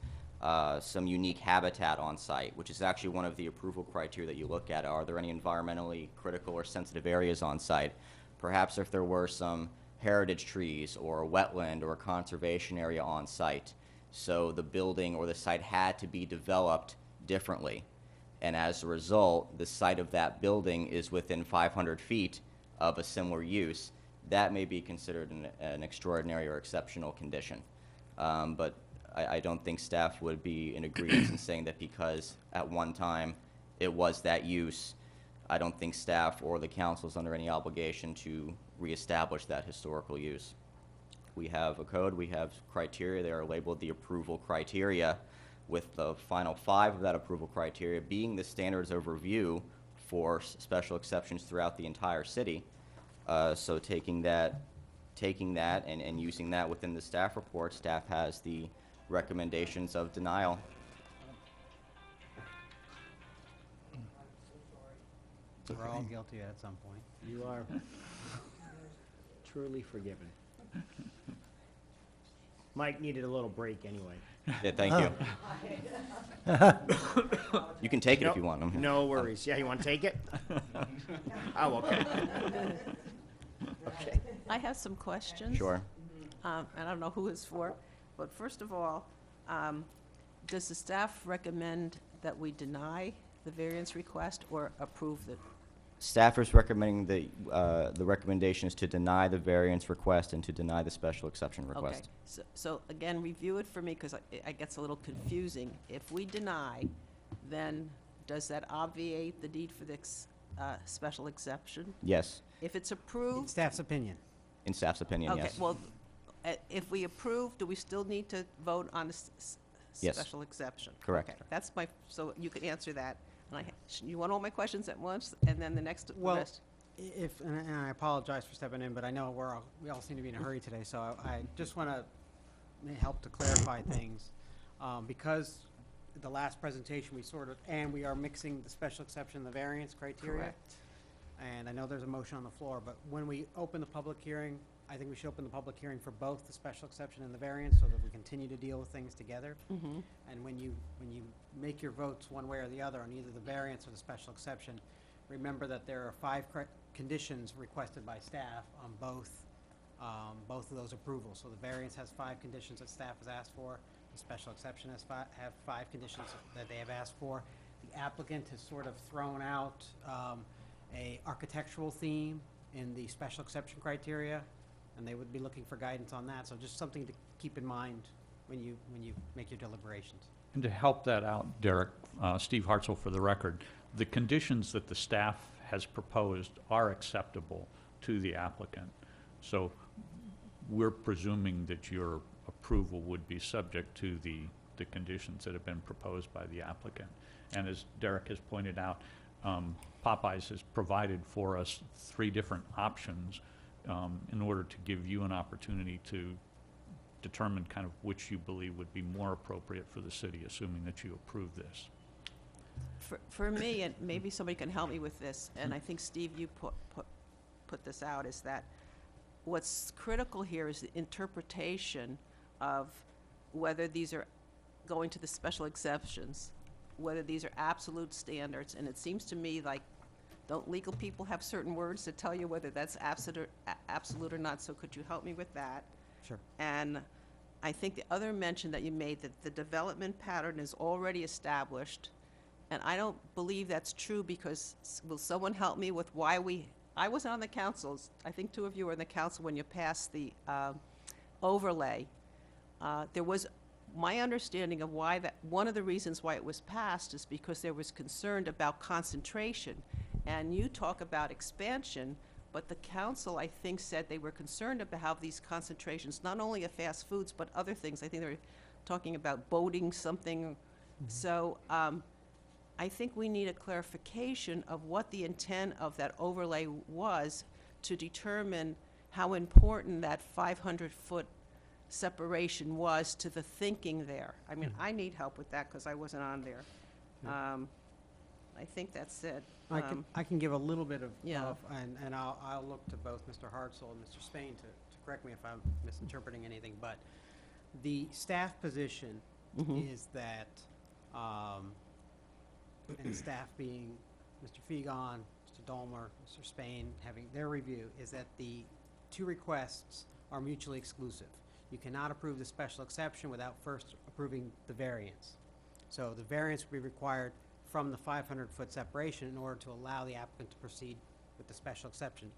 some unique habitat on site, which is actually one of the approval criteria that you look at, are there any environmentally critical or sensitive areas on site? Perhaps if there were some heritage trees or a wetland or a conservation area on site, so the building or the site had to be developed differently. And as a result, the site of that building is within 500 feet of a similar use. That may be considered an extraordinary or exceptional condition. But I don't think staff would be in agreement in saying that because at one time it was that use. I don't think staff or the council is under any obligation to reestablish that historical use. We have a code, we have criteria, they are labeled the approval criteria, with the final 5 of that approval criteria being the standards of review for special exceptions throughout the entire city. So taking that and using that within the staff report, staff has the recommendations of denial. We're all guilty at some point. You are truly forgiven. Mike needed a little break anyway. Yeah, thank you. You can take it if you want. No worries. Yeah, you want to take it? Oh, okay. Okay. I have some questions. Sure. And I don't know who it's for, but first of all, does the staff recommend that we deny the variance request or approve it? Staff is recommending the recommendation is to deny the variance request and to deny the special exception request. Okay, so again, review it for me, because it gets a little confusing. If we deny, then does that obviate the need for the special exception? Yes, If it's approved? Staff's opinion. in staff's opinion, Okay, yes. well, if we approve, do we still need to vote on the Yes. special exception? Correct. Okay, that's my, so you can answer that. And you want all my questions at once, and then the next, the Well, rest? And I apologize for stepping in, but I know we all seem to be in a hurry today, so I just want to help to clarify things. Because the last presentation, we are mixing the special exception and the variance criteria. Correct. And I know there's a motion on the floor, but when we open the public hearing I think we should open the public hearing for both the special exception and the variance so that we continue to deal with things together. Mhm. And when you make your votes one way or the other on either the variance or the special exception, remember that there are 5 conditions requested by staff on both of those approvals. So the variance has 5 conditions that staff has asked for. The special exception has 5 conditions that they have asked for. The applicant has sort of thrown out a architectural theme in the special exception criteria, and they would be looking for guidance on that. So just something to keep in mind when you make your deliberations. And to help that out, Derek, Steve Hartzell for the record, the conditions that the staff has proposed are acceptable to the applicant. So we're presuming that your approval would be subject to the conditions that have been proposed by the applicant. And as Derek has pointed out, Popeyes has provided for us 3 different options in order to give you an opportunity to determine kind of which you believe would be more appropriate for the city, assuming that you approve this. For me, and maybe somebody can help me with this, and I think, Steve, you put this out, is that what's critical here is the interpretation of whether these are going to the special exceptions, whether these are absolute standards. And it seems to me like, don't legal people have certain words to tell you whether that's absolute or not? So could you help me with that? Sure. And I think the other mention that you made, that the development pattern is already established, and I don't believe that's true, because will someone help me with why I wasn't on the councils. I think 2 of you were in the council when you passed the overlay. There was my understanding of why one of the reasons why it was passed is because there was concern about concentration. And you talk about expansion, but the council, I think, said they were concerned about how these concentrations, not only of fast foods, but other things. I think they were talking about boating something. Mm-hmm. So I think we need a clarification of what the intent of that overlay was to determine how important that 500-foot separation was to the thinking there. I mean, I need help with that because I wasn't on there. I think that's it. I can give a little bit of, Yeah. and I'll look to both Mr. Hartzell and Mr. Spain to correct me if I'm misinterpreting anything, but the staff position is that, and staff being Mr. Fegan, Mr. Dolmer, Mr. Spain, having their review, is that the 2 requests are mutually exclusive. You cannot approve the special exception without first approving the variance. So the variance would be required from the 500-foot separation in order to allow the applicant to proceed with the special exception.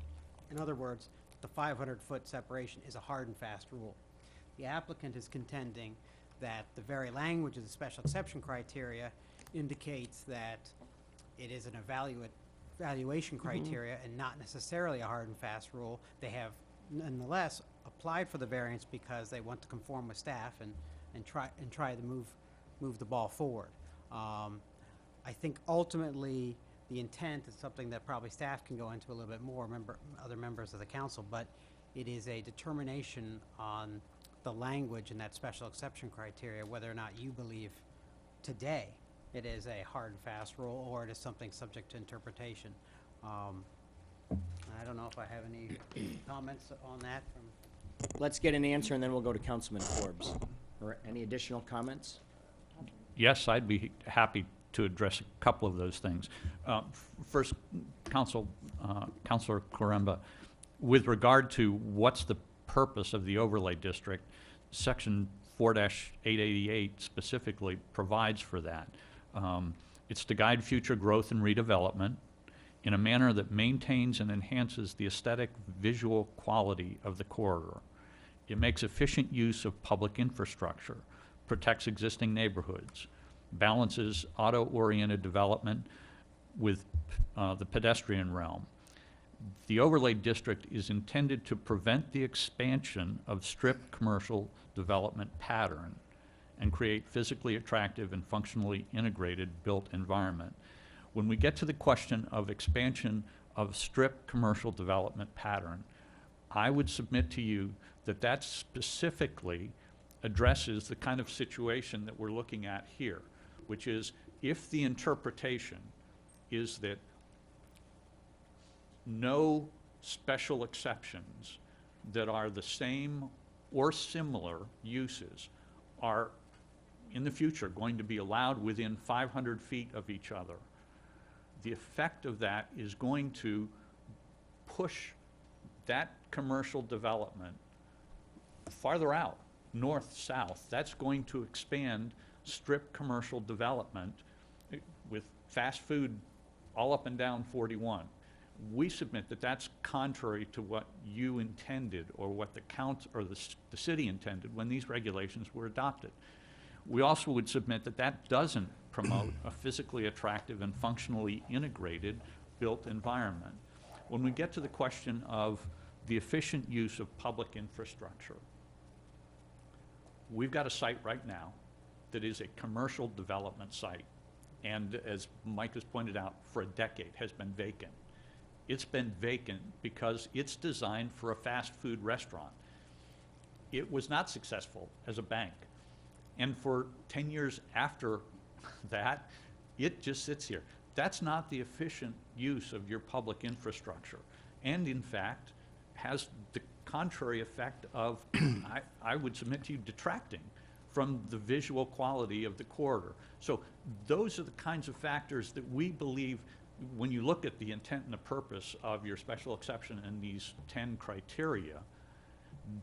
In other words, the 500-foot separation is a hard and fast rule. The applicant is contending that the very language of the special exception criteria indicates that it is an evaluation criteria and not necessarily a hard and fast rule. They have nonetheless applied for the variance because they want to conform with staff and try to move the ball forward. I think ultimately the intent is something that probably staff can go into a little bit more, other members of the council, but it is a determination on the language in that special exception criteria, whether or not you believe today it is a hard and fast rule or it is something subject to interpretation. I don't know if I have any comments on that from. Let's get an answer, and then we'll go to Councilman Forbes. Or any additional comments? Yes, I'd be happy to address a couple of those things. First, Councilor Kuremba, with regard to what's the purpose of the overlay district, Section 4-888 specifically provides for that. It's to guide future growth and redevelopment in a manner that maintains and enhances the aesthetic visual quality of the corridor. It makes efficient use of public infrastructure, protects existing neighborhoods, balances auto-oriented development with the pedestrian realm. The overlay district is intended to prevent the expansion of strip commercial development pattern and create physically attractive and functionally integrated built environment. When we get to the question of expansion of strip commercial development pattern, I would submit to you that that specifically addresses the kind of situation that we're looking at here, which is if the interpretation is that no special exceptions that are the same or similar uses are in the future going to be allowed within 500 feet of each other, the effect of that is going to push that commercial development farther out, north, south. That's going to expand strip commercial development with fast food all up and down 41. We submit that that's contrary to what you intended or what the the city intended when these regulations were adopted. We also would submit that that doesn't promote a physically attractive and functionally integrated built environment. When we get to the question of the efficient use of public infrastructure, we've got a site right now that is a commercial development site, and as Mike has pointed out, for a decade has been vacant. It's been vacant because it's designed for a fast food restaurant. It was not successful as a bank. And for 10 years after that, it just sits here. That's not the efficient use of your public infrastructure. And in fact, has the contrary effect of, I would submit to you, detracting from the visual quality of the corridor. So those are the kinds of factors that we believe, when you look at the intent and the purpose of your special exception and these 10 criteria,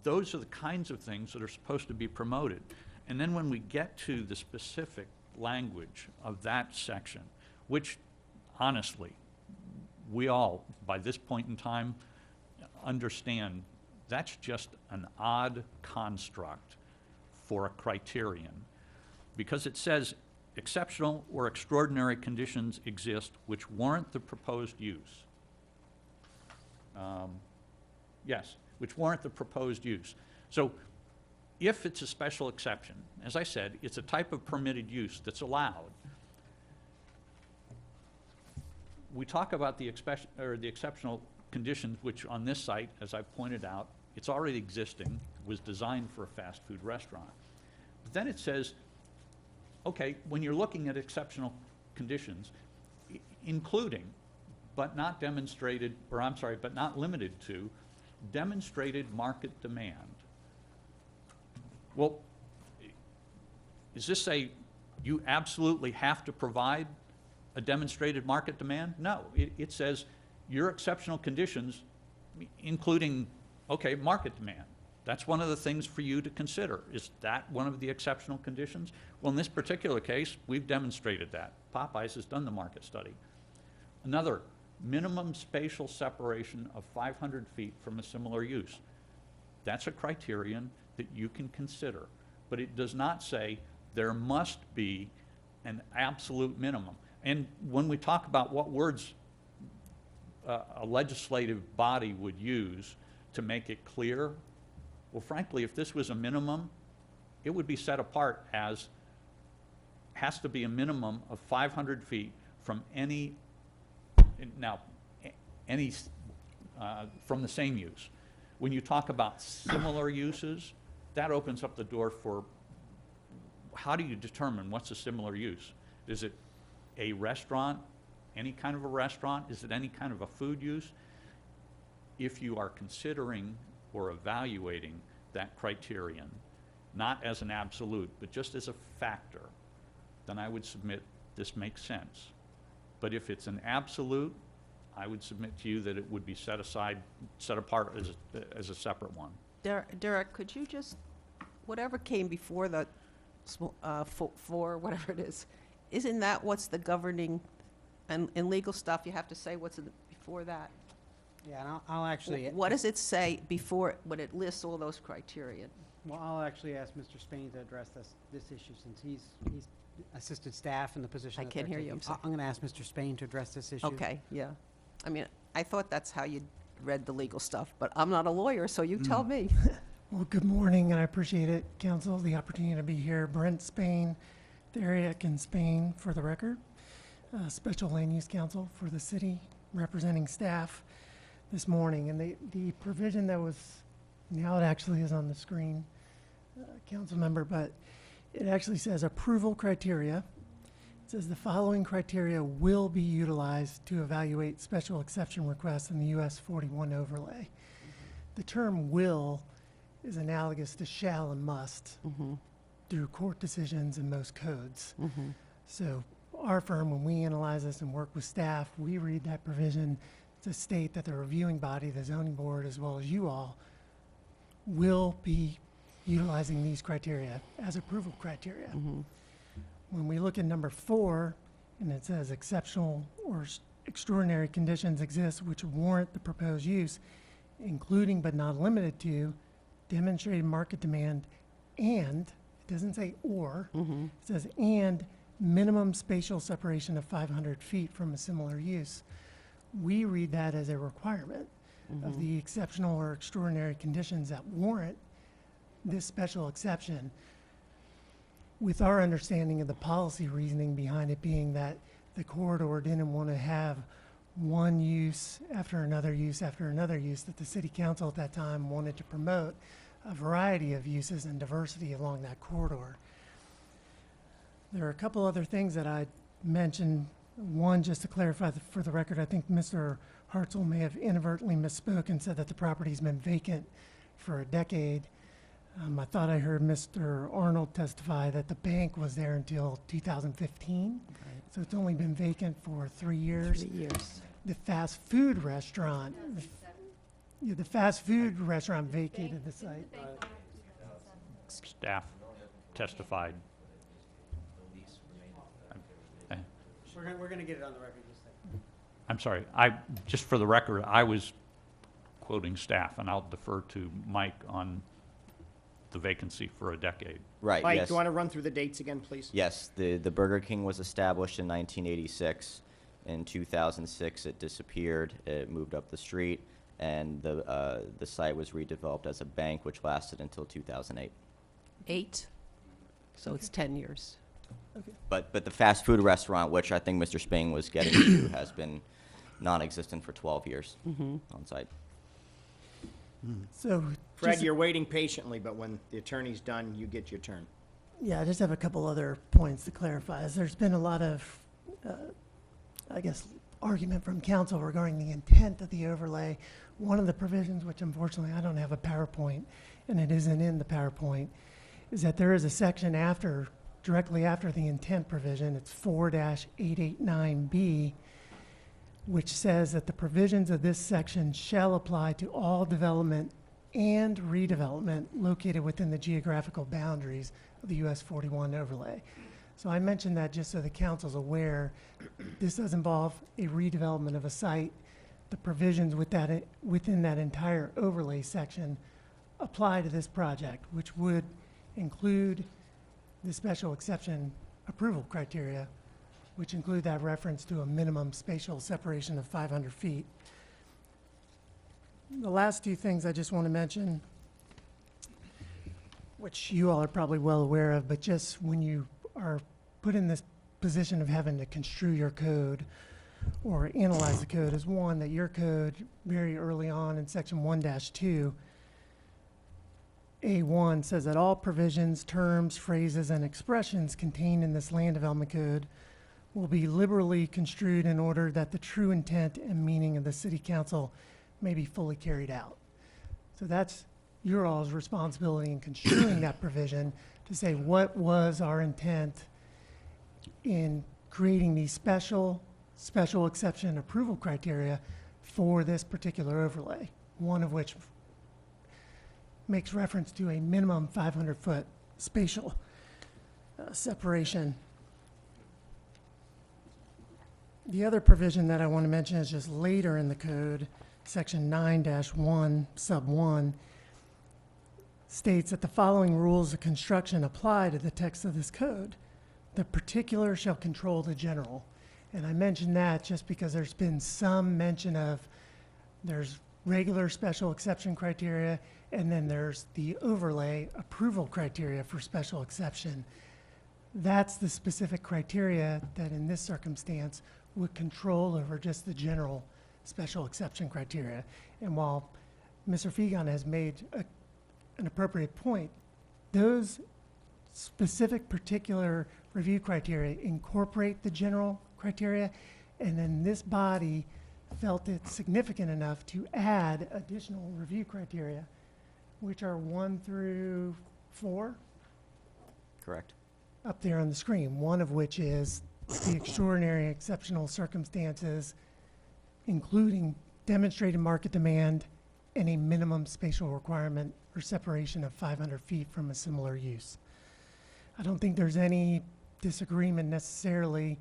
those are the kinds of things that are supposed to be promoted. And then when we get to the specific language of that section, which honestly, we all, by this point in time, understand that's just an odd construct for a criterion, because it says exceptional or extraordinary conditions exist which warrant the proposed use. Yes, which warrant the proposed use. So if it's a special exception, as I said, it's a type of permitted use that's allowed. We talk about the exceptional conditions, which on this site, as I've pointed out, it's already existing, was designed for a fast food restaurant. But then it says, okay, when you're looking at exceptional conditions, including, but not demonstrated, or I'm sorry, but not limited to, demonstrated market demand. Well, does this say you absolutely have to provide a demonstrated market demand? No, it says your exceptional conditions, including, okay, market demand. That's one of the things for you to consider. Is that one of the exceptional conditions? Well, in this particular case, we've demonstrated that. Popeyes has done the market study. Another, minimum spatial separation of 500 feet from a similar use. That's a criterion that you can consider, but it does not say there must be an absolute minimum. And when we talk about what words a legislative body would use to make it clear, well, frankly, if this was a minimum, it would be set apart as has to be a minimum of 500 feet from any from the same use. When you talk about similar uses, that opens up the door for how do you determine what's a similar use? Is it a restaurant, any kind of a restaurant? Is it any kind of a food use? If you are considering or evaluating that criterion, not as an absolute, but just as a factor, then I would submit this makes sense. But if it's an absolute, I would submit to you that it would be set apart as a separate one. Derek, could you just, whatever came before the for whatever it is, isn't that what's the governing, and in legal stuff, you have to say what's before that? Yeah, and I'll actually. What does it say before, when it lists all those criteria? Well, I'll actually ask Mr. Spain to address this issue, since he's assisted staff in the position. I that can't they're hear you, I'm taking. sorry. I'm going to ask Mr. Spain to address this issue. Okay, yeah. I mean, I thought that's how you read the legal stuff, but I'm not a lawyer, so you tell me. Well, good morning, and I appreciate it, Council, the opportunity to be here. Brent Spain, Theriak in Spain, for the record. Special Land Use Council for the city, representing staff this morning. And the provision that was, now it actually is on the screen, council member, but it actually says approval criteria. It says the following criteria will be utilized to evaluate special exception requests in the US 41 overlay. the term will is analogous to shall and must through court decisions and most codes. So our firm, when we analyze this and work with staff, we read that provision to state that the reviewing body, the zoning board, as well as you all, will be utilizing these criteria as approval criteria. When we look at number 4, and it says exceptional or extraordinary conditions exist which warrant the proposed use, including but not limited to demonstrated market demand and, it doesn't say or, it says and minimum spatial separation of 500 feet from a similar use. We read that as a requirement of the exceptional or extraordinary conditions that warrant this special exception, with our understanding of the policy reasoning behind it being that the corridor didn't want to have one use after another use after another use, that the city council at that time wanted to promote a variety of uses and diversity along that corridor. There are a couple other things that I'd mention. One, just to clarify for the record, I think Mr. Hartzell may have inadvertently misspoke and said that the property's been vacant for a decade. I thought I heard Mr. Arnold testify that the bank was there until 2015. So it's only been vacant for 3 years. 3 years. The fast food restaurant, the fast food restaurant vacated the site. Staff testified. We're gonna get it on the record just a I'm sorry, just for the record, I was quoting staff, and I'll defer to Mike on the vacancy for a decade. Right, Mike, yes. do you want to run through the dates again, please? Yes, the Burger King was established in 1986. In 2006, it disappeared. It moved up the street, and the site was redeveloped as a bank, which lasted until 2008. 8, so it's 10 years. But the fast food restaurant, which I think Mr. Spain was getting to, has been non-existent for 12 years on site. So, Fred, just- you're waiting patiently, but when the attorney's done, you get your turn. yeah, I just have a couple other points to clarify. As there's been a lot of, I guess, argument from council regarding the intent of the overlay. One of the provisions, which unfortunately I don't have a PowerPoint, and it isn't in the PowerPoint, is that there is a section directly after the intent provision, it's 4-889B, which says that the provisions of this section shall apply to all development and redevelopment located within the geographical boundaries of the US 41 overlay. So I mentioned that just so the council's aware. This does involve a redevelopment of a site. The provisions within that entire overlay section apply to this project, which would include the special exception approval criteria, which include that reference to a minimum spatial separation of 500 feet. The last two things I just want to mention, which you all are probably well aware of, but just when you are put in this position of having to construe your code or analyze the code, is one, that your code very early on in section 1-2, A1 says that all provisions, terms, phrases, and expressions contained in this land development code will be liberally construed in order that the true intent and meaning of the city council may be fully carried out. So that's your all's responsibility in construing that provision to say what was our intent in creating these special exception approval criteria for this particular overlay, one of which makes reference to a minimum 500-foot spatial separation. The other provision that I want to mention is just later in the code, section 9-1, sub 1, states that the following rules of construction apply to the text of this code. The particular shall control the general. And I mention that just because there's been some mention of there's regular special exception criteria, and then there's the overlay approval criteria for special exception. That's the specific criteria that in this circumstance would control over just the general special exception criteria. And while Mr. Fegan has made an appropriate point, those specific particular review criteria incorporate the general criteria, and then this body felt it significant enough to add additional review criteria, which are 1 through 4 Correct. up there on the screen, one of which is the extraordinary exceptional circumstances, including demonstrated market demand and a minimum spatial requirement or separation of 500 feet from a similar use. I don't think there's any disagreement necessarily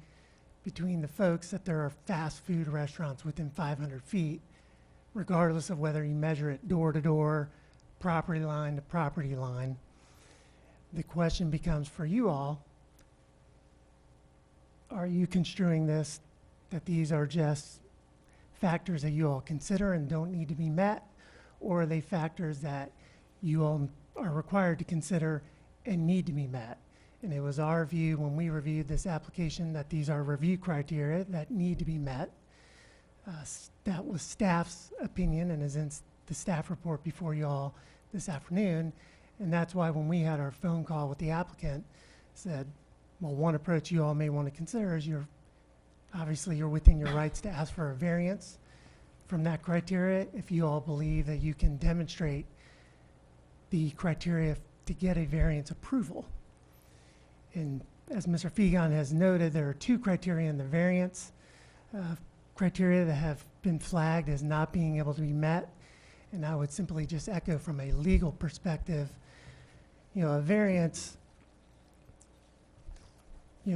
between the folks that there are fast food restaurants within 500 feet, regardless of whether you measure it door to door, property line to property line. The question becomes for you all, are you construing this that these are just factors that you all consider and don't need to be met? Or are they factors that you all are required to consider and need to be met? And it was our view when we reviewed this application that these are review criteria that need to be met. That was staff's opinion and is in the staff report before you all this afternoon. And that's why when we had our phone call with the applicant, said, well, one approach you all may want to consider is obviously you're within your rights to ask for a variance from that criteria if you all believe that you can demonstrate the criteria to get a variance approval. And as Mr. Fegan has noted, there are 2 criteria in the variance criteria that have been flagged as not being able to be met. And I would simply just echo from a legal perspective, a variance,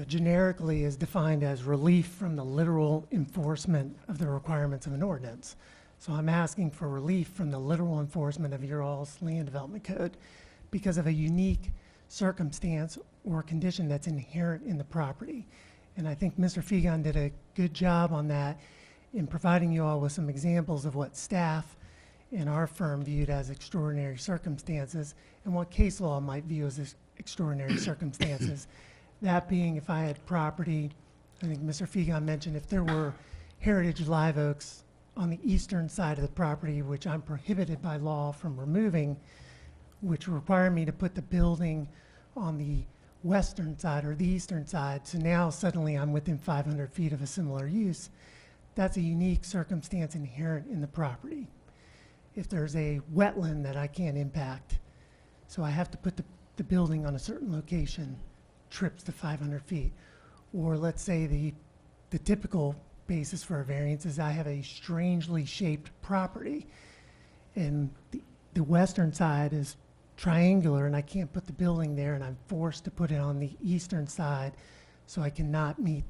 generically is defined as relief from the literal enforcement of the requirements of an ordinance. So I'm asking for relief from the literal enforcement of your all's land development code because of a unique circumstance or condition that's inherent in the property. And I think Mr. Fegan did a good job on that in providing you all with some examples of what staff and our firm viewed as extraordinary circumstances and what case law might view as extraordinary circumstances. That being, if I had property, I think Mr. Fegan mentioned if there were heritage live oaks on the eastern side of the property, which I'm prohibited by law from removing, which require me to put the building on the western side or the eastern side. So now suddenly I'm within 500 feet of a similar use. That's a unique circumstance inherent in the property. If there's a wetland that I can't impact, so I have to put the building on a certain location, trips to 500 feet. Or let's say the typical basis for a variance is I have a strangely shaped property and the western side is triangular and I can't put the building there and I'm forced to put it on the eastern side so I cannot meet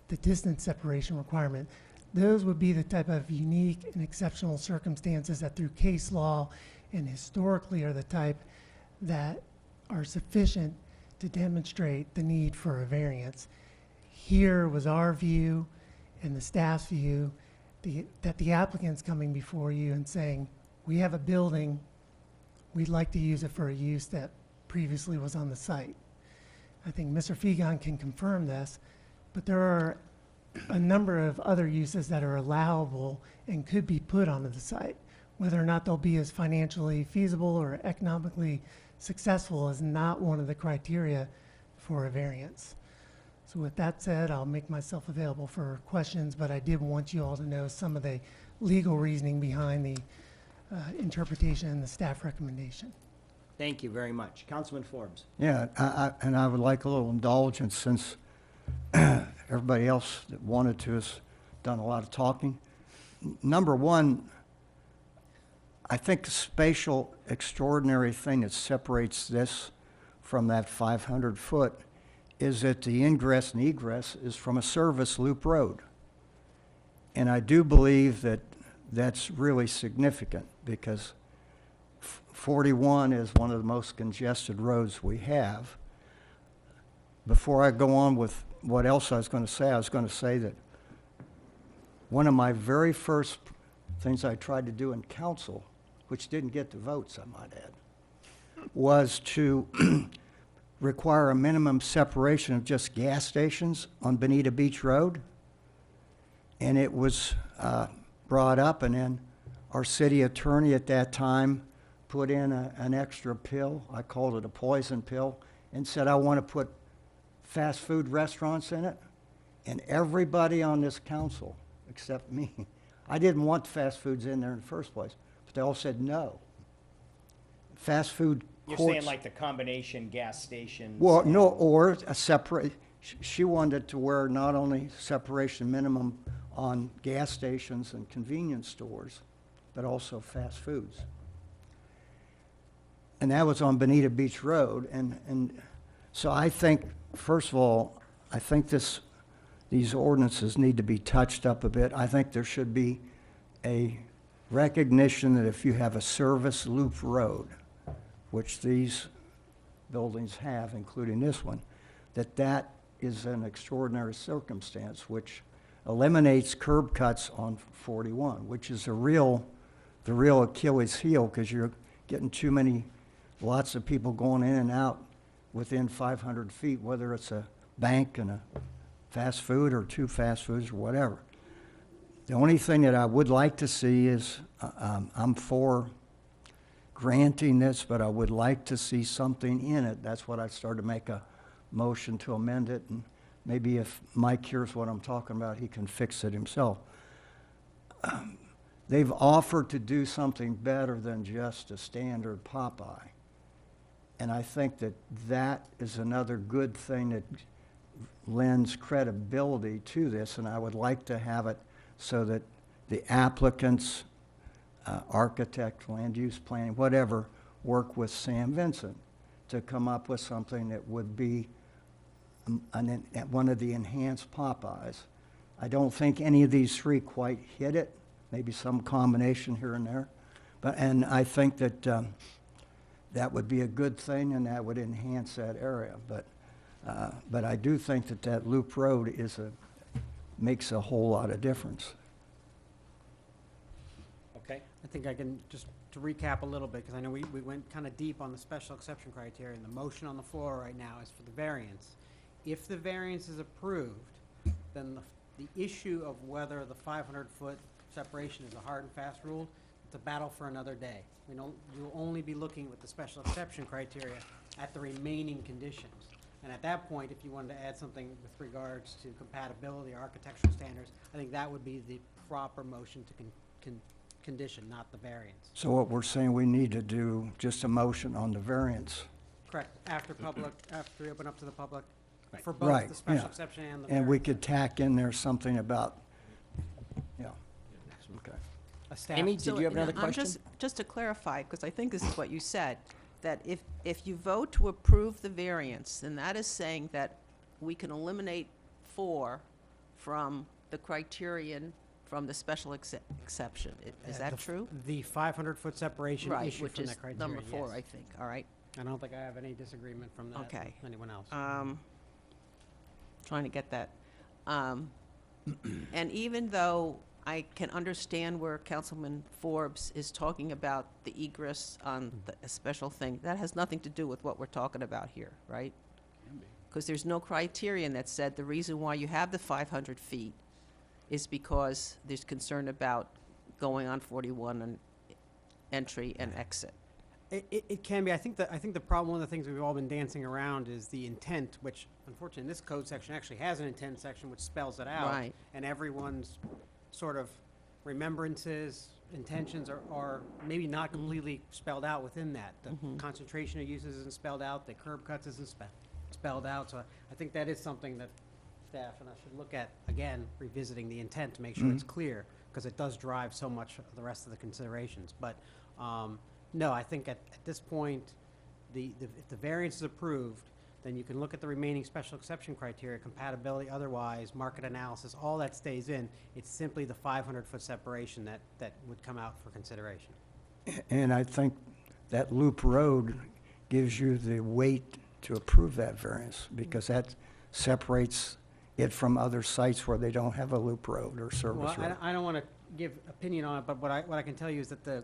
the distance separation requirement. Those would be the type of unique and exceptional circumstances that through case law and historically are the type that are sufficient to demonstrate the need for a variance. Here was our view and the staff's view that the applicant's coming before you and saying, we have a building, we'd like to use it for a use that previously was on the site. I think Mr. Fegan can confirm this, but there are a number of other uses that are allowable and could be put onto the site. Whether or not they'll be as financially feasible or economically successful is not one of the criteria for a variance. So with that said, I'll make myself available for questions, but I did want you all to know some of the legal reasoning behind the interpretation and the staff recommendation. Thank you very much. Councilman Forbes. Yeah, and I would like a little indulgence since everybody else that wanted to has done a lot of talking. Number one, I think the spatial extraordinary thing that separates this from that 500 foot is that the ingress and egress is from a service loop road. And I do believe that that's really significant because 41 is one of the most congested roads we have. Before I go on with what else I was going to say that one of my very first things I tried to do in council, which didn't get the votes, I might add, was to require a minimum separation of just gas stations on Bonita Beach Road. And it was brought up, and then our city attorney at that time put in an extra pill, I called it a poison pill, and said, I want to put fast food restaurants in it. And everybody on this council, except me, I didn't want fast foods in there in the first place, but they all said no. Fast food You're courts. saying like the combination gas stations? Well, no, and- or a separate, she wanted to wear not only separation minimum on gas stations and convenience stores, but also fast foods. And that was on Bonita Beach Road, and so I think, first of all, I think these ordinances need to be touched up a bit. I think there should be a recognition that if you have a service loop road, which these buildings have, including this one, that is an extraordinary circumstance, which eliminates curb cuts on 41, which is the real Achilles heel, because you're getting lots of people going in and out within 500 feet, whether it's a bank and a fast food or two fast foods or whatever. The only thing that I would like to see is, I'm for granting this, but I would like to see something in it. That's what I started to make a motion to amend it, and maybe if Mike hears what I'm talking about, he can fix it himself. They've offered to do something better than just a standard Popeye. And I think that is another good thing that lends credibility to this, and I would like to have it so that the applicants, architect, land use planning, whatever, work with Sam Vincent to come up with something that would be one of the enhanced Popeyes. I don't think any of these three quite hit it, maybe some combination here and there. And I think that that would be a good thing, and that would enhance that area. But I do think that loop road makes a whole lot of difference. Okay. I think I can, just to recap a little bit, because I know we went kind of deep on the special exception criteria, and the motion on the floor right now is for the variance. If the variance is approved, then the issue of whether the 500-foot separation is a hard and fast rule, it's a battle for another day. You'll only be looking with the special exception criteria at the remaining conditions. And at that point, if you wanted to add something with regards to compatibility or architectural standards, I think that would be the proper motion to condition, not the variance. So what we're saying, we need to do just a motion on the variance. Correct, after we open up to the public, Right. for both Right, the special yeah. exception and the And we variance. could tack in there something about, yeah, okay. A staff. Amy, did So, you have another I'm question? just to clarify, because I think this is what you said, that if you vote to approve the variance, then that is saying that we can eliminate 4 from the criterion from the special exception. Is that true? The 500-foot separation Right, issue which from is that criteria, number 4, yes. I think, all right? I don't think I have any disagreement from that. Okay. From anyone else. Trying to get that. And even though I can understand where Councilman Forbes is talking about the egress on a special thing, that has nothing to do with what we're talking about here, right? Because there's no criterion that said the reason why you have the 500 feet is because there's concern about going on 41 and entry and exit. It can be. I think the problem, one of the things we've all been dancing around is the intent, which unfortunately in this code section actually has an intent section which spells it out. Right. And everyone's sort of remembrances, intentions are maybe not completely spelled out within that. The concentration of uses isn't spelled out, the curb cuts isn't spelled out. So I think that is something that staff and I should look at, again, revisiting the intent to make sure it's clear, because it does drive so much of the rest of the considerations. But no, I think at this point, if the variance is approved, then you can look at the remaining special exception criteria, compatibility, otherwise, market analysis, all that stays in. It's simply the 500-foot separation that would come out for consideration. And I think that loop road gives you the weight to approve that variance, because that separates it from other sites where they don't have a loop road or service road. Well, I don't want to give opinion on it, but what I can tell you is that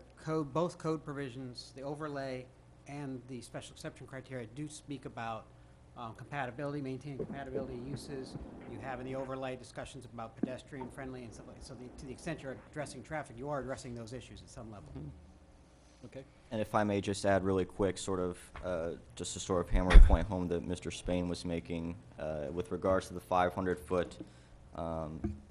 both code provisions, the overlay and the special exception criteria, do speak about compatibility, maintaining compatibility uses. You have in the overlay discussions about pedestrian friendly and stuff like that. So to the extent you're addressing traffic, you are addressing those issues at some level. Okay. And if I may just add really quick, just to sort of hammer a point home that Mr. Spain was making with regards to the 500-foot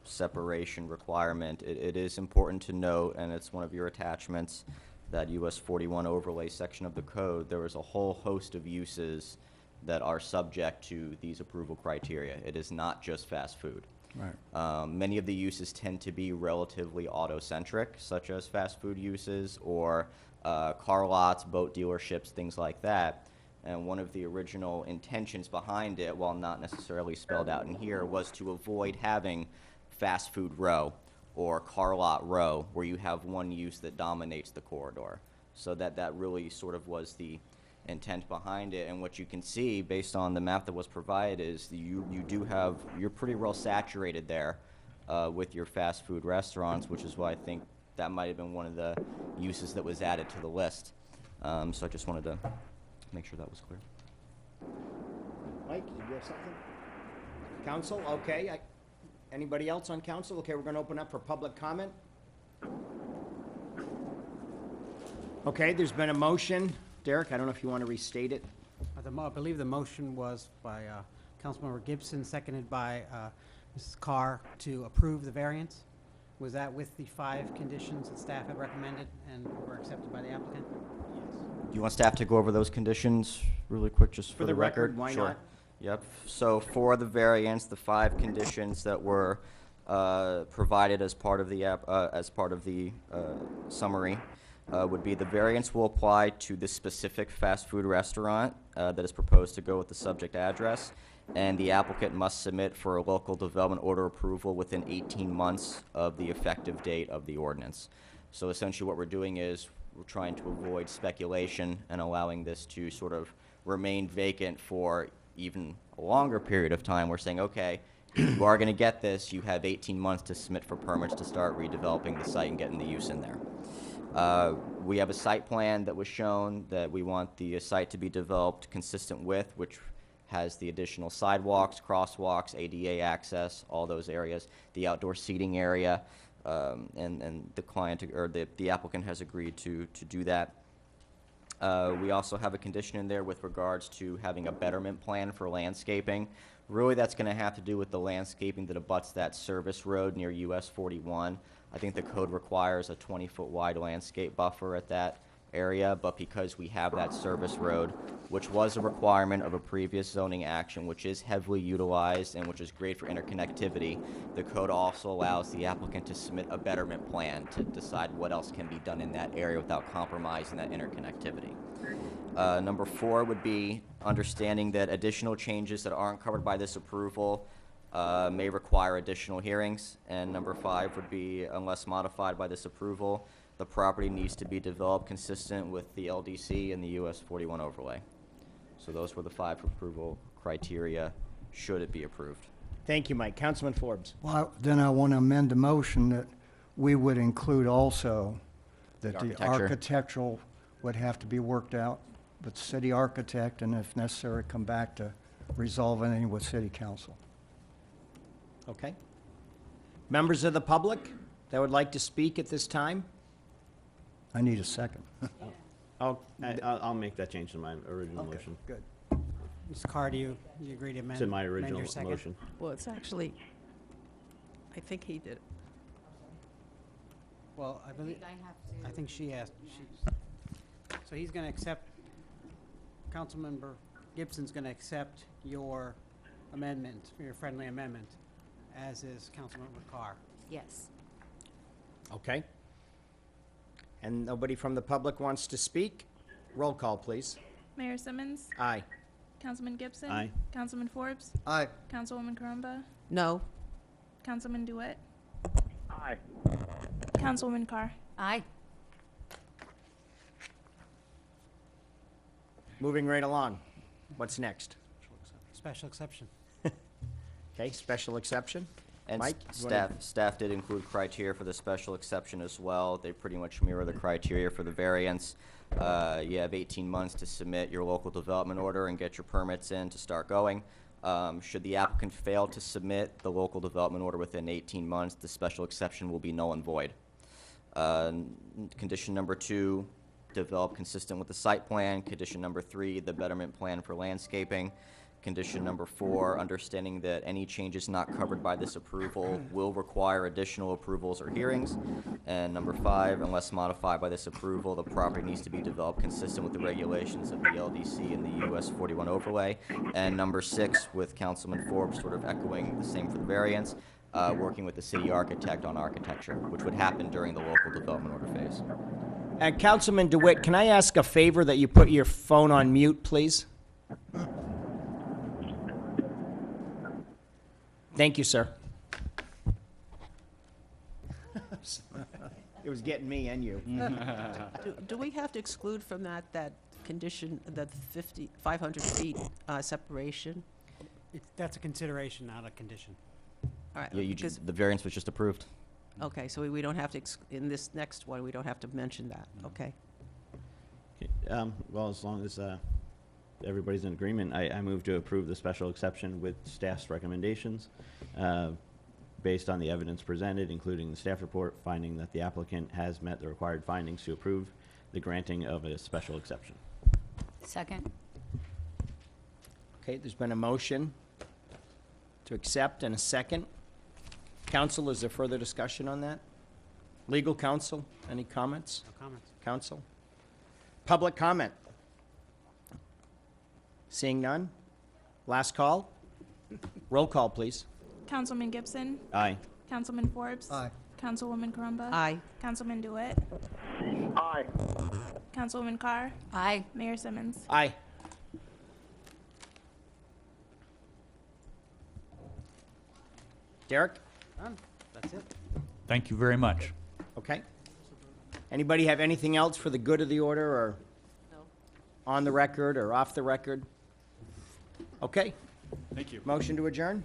separation requirement. It is important to note, and it's one of your attachments, that US 41 overlay section of the code, there is a whole host of uses that are subject to these approval criteria. It is not just fast food. Right. Many of the uses tend to be relatively auto-centric, such as fast food uses or car lots, boat dealerships, things like that. And one of the original intentions behind it, while not necessarily spelled out in here, was to avoid having fast food row or car lot row, where you have one use that dominates the corridor. So that really sort of was the intent behind it. And what you can see, based on the map that was provided, is you're pretty well saturated there with your fast food restaurants, which is why I think that might have been one of the uses that was added to the list. So I just wanted to make sure that was clear. Mike, did you have something? Council, okay. Anybody else on council? Okay, we're going to open up for public comment. Okay, there's been a motion. Derek, I don't know if you want to restate it. I believe the motion was by Councilmember Gibson, seconded by Mrs. Carr, to approve the variance. Was that with the 5 conditions that staff had recommended and were accepted by the applicant? Do you want staff to go over those conditions really quick, just for the record? Why Sure. not? Yep. So for the variance, the 5 conditions that were provided as part of the summary would be: the variance will apply to the specific fast food restaurant that is proposed to go with the subject address, and the applicant must submit for a local development order approval within 18 months of the effective date of the ordinance. So essentially what we're doing is we're trying to avoid speculation and allowing this to sort of remain vacant for even a longer period of time. We're saying, okay, if you are going to get this, you have 18 months to submit for permits to start redeveloping the site and getting the use in there. We have a site plan that was shown that we want the site to be developed consistent with, which has the additional sidewalks, crosswalks, ADA access, all those areas, the outdoor seating area, and the client or the applicant has agreed to do that. We also have a condition in there with regards to having a betterment plan for landscaping. Really, that's going to have to do with the landscaping that abuts that service road near US 41. I think the code requires a 20-foot wide landscape buffer at that area, but because we have that service road, which was a requirement of a previous zoning action, which is heavily utilized and which is great for interconnectivity, the code also allows the applicant to submit a betterment plan to decide what else can be done in that area without compromising that interconnectivity. Number 4 would be understanding that additional changes that aren't covered by this approval may require additional hearings. And number 5 would be, unless modified by this approval, the property needs to be developed consistent with the LDC and the US 41 overlay. So those were the 5 approval criteria should it be approved. Thank you, Mike. Councilman Forbes. Well, then I want to amend the motion that we would include also that the architecture. architectural would have to be worked out with city architect, and if necessary, come back to resolve anything with city council. Okay. Members of the public that would like to speak at this time? I need a second. I'll make that change to my original Okay, motion. good. Mrs. Carr, do you agree to amend? It's in my amend original your second? motion. Well, it's actually, I think he did. Well, I believe, I have to. I think she asked, so he's going to accept, Councilmember Gibson's going to accept your amendment, your friendly amendment, as is Councilmember Carr. Yes. Okay. And nobody from the public wants to speak? Roll call, please. Mayor Simmons, Aye. Councilman Gibson. Aye. Councilman Forbes, Aye. Councilwoman Caramba, No. Councilman DeWitt, Aye. Councilwoman Carr. Aye. Moving right along. What's next? Special exception. Okay, special exception. And Mike, you wanna- staff did include criteria for the special exception as well. They pretty much mirror the criteria for the variance. You have 18 months to submit your local development order and get your permits in to start going. Should the applicant fail to submit the local development order within 18 months, the special exception will be null and void. Condition number 2, develop consistent with the site plan. Condition number 3, the betterment plan for landscaping. condition number 4, understanding that any changes not covered by this approval will require additional approvals or hearings. And number 5, unless modified by this approval, the property needs to be developed consistent with the regulations of the LDC and the US 41 overlay. And number 6, with Councilman Forbes sort of echoing the same for the variance, working with the city architect on architecture, which would happen during the local development order phase. And Councilman DeWitt, can I ask a favor that you put your phone on mute, please? Thank you, sir. It was getting me and you. Do we have to exclude from that condition, the 500 feet separation? That's a consideration, not a condition. All right, Yeah, because- the variance was just approved. Okay, so we don't have to, in this next one, we don't have to mention that, okay? Okay, well, as long as everybody's in agreement, I move to approve the special exception with staff's recommendations, based on the evidence presented, including the staff report, finding that the applicant has met the required findings to approve the granting of a special exception. Second. Okay, there's been a motion to accept and a second. Council, is there further discussion on that? Legal counsel, any comments? No comments. Council? Public comment? Seeing none? Last call? Roll call, please. Councilman Gibson, Aye. Councilman Forbes. Aye. Councilwoman Carumba. Aye. Councilman DeWitt, Aye. Councilwoman Carr, Aye. Mayor Simmons. Aye. Derek? Done. That's it. Thank you very much. Okay. Anybody have anything else for the good of the order, or No. on the record, or off the record? Okay, Thank you. motion to adjourn?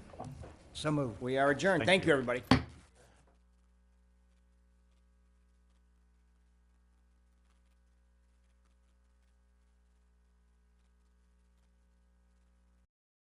So moved. We are adjourned. Thank Thank you, everybody.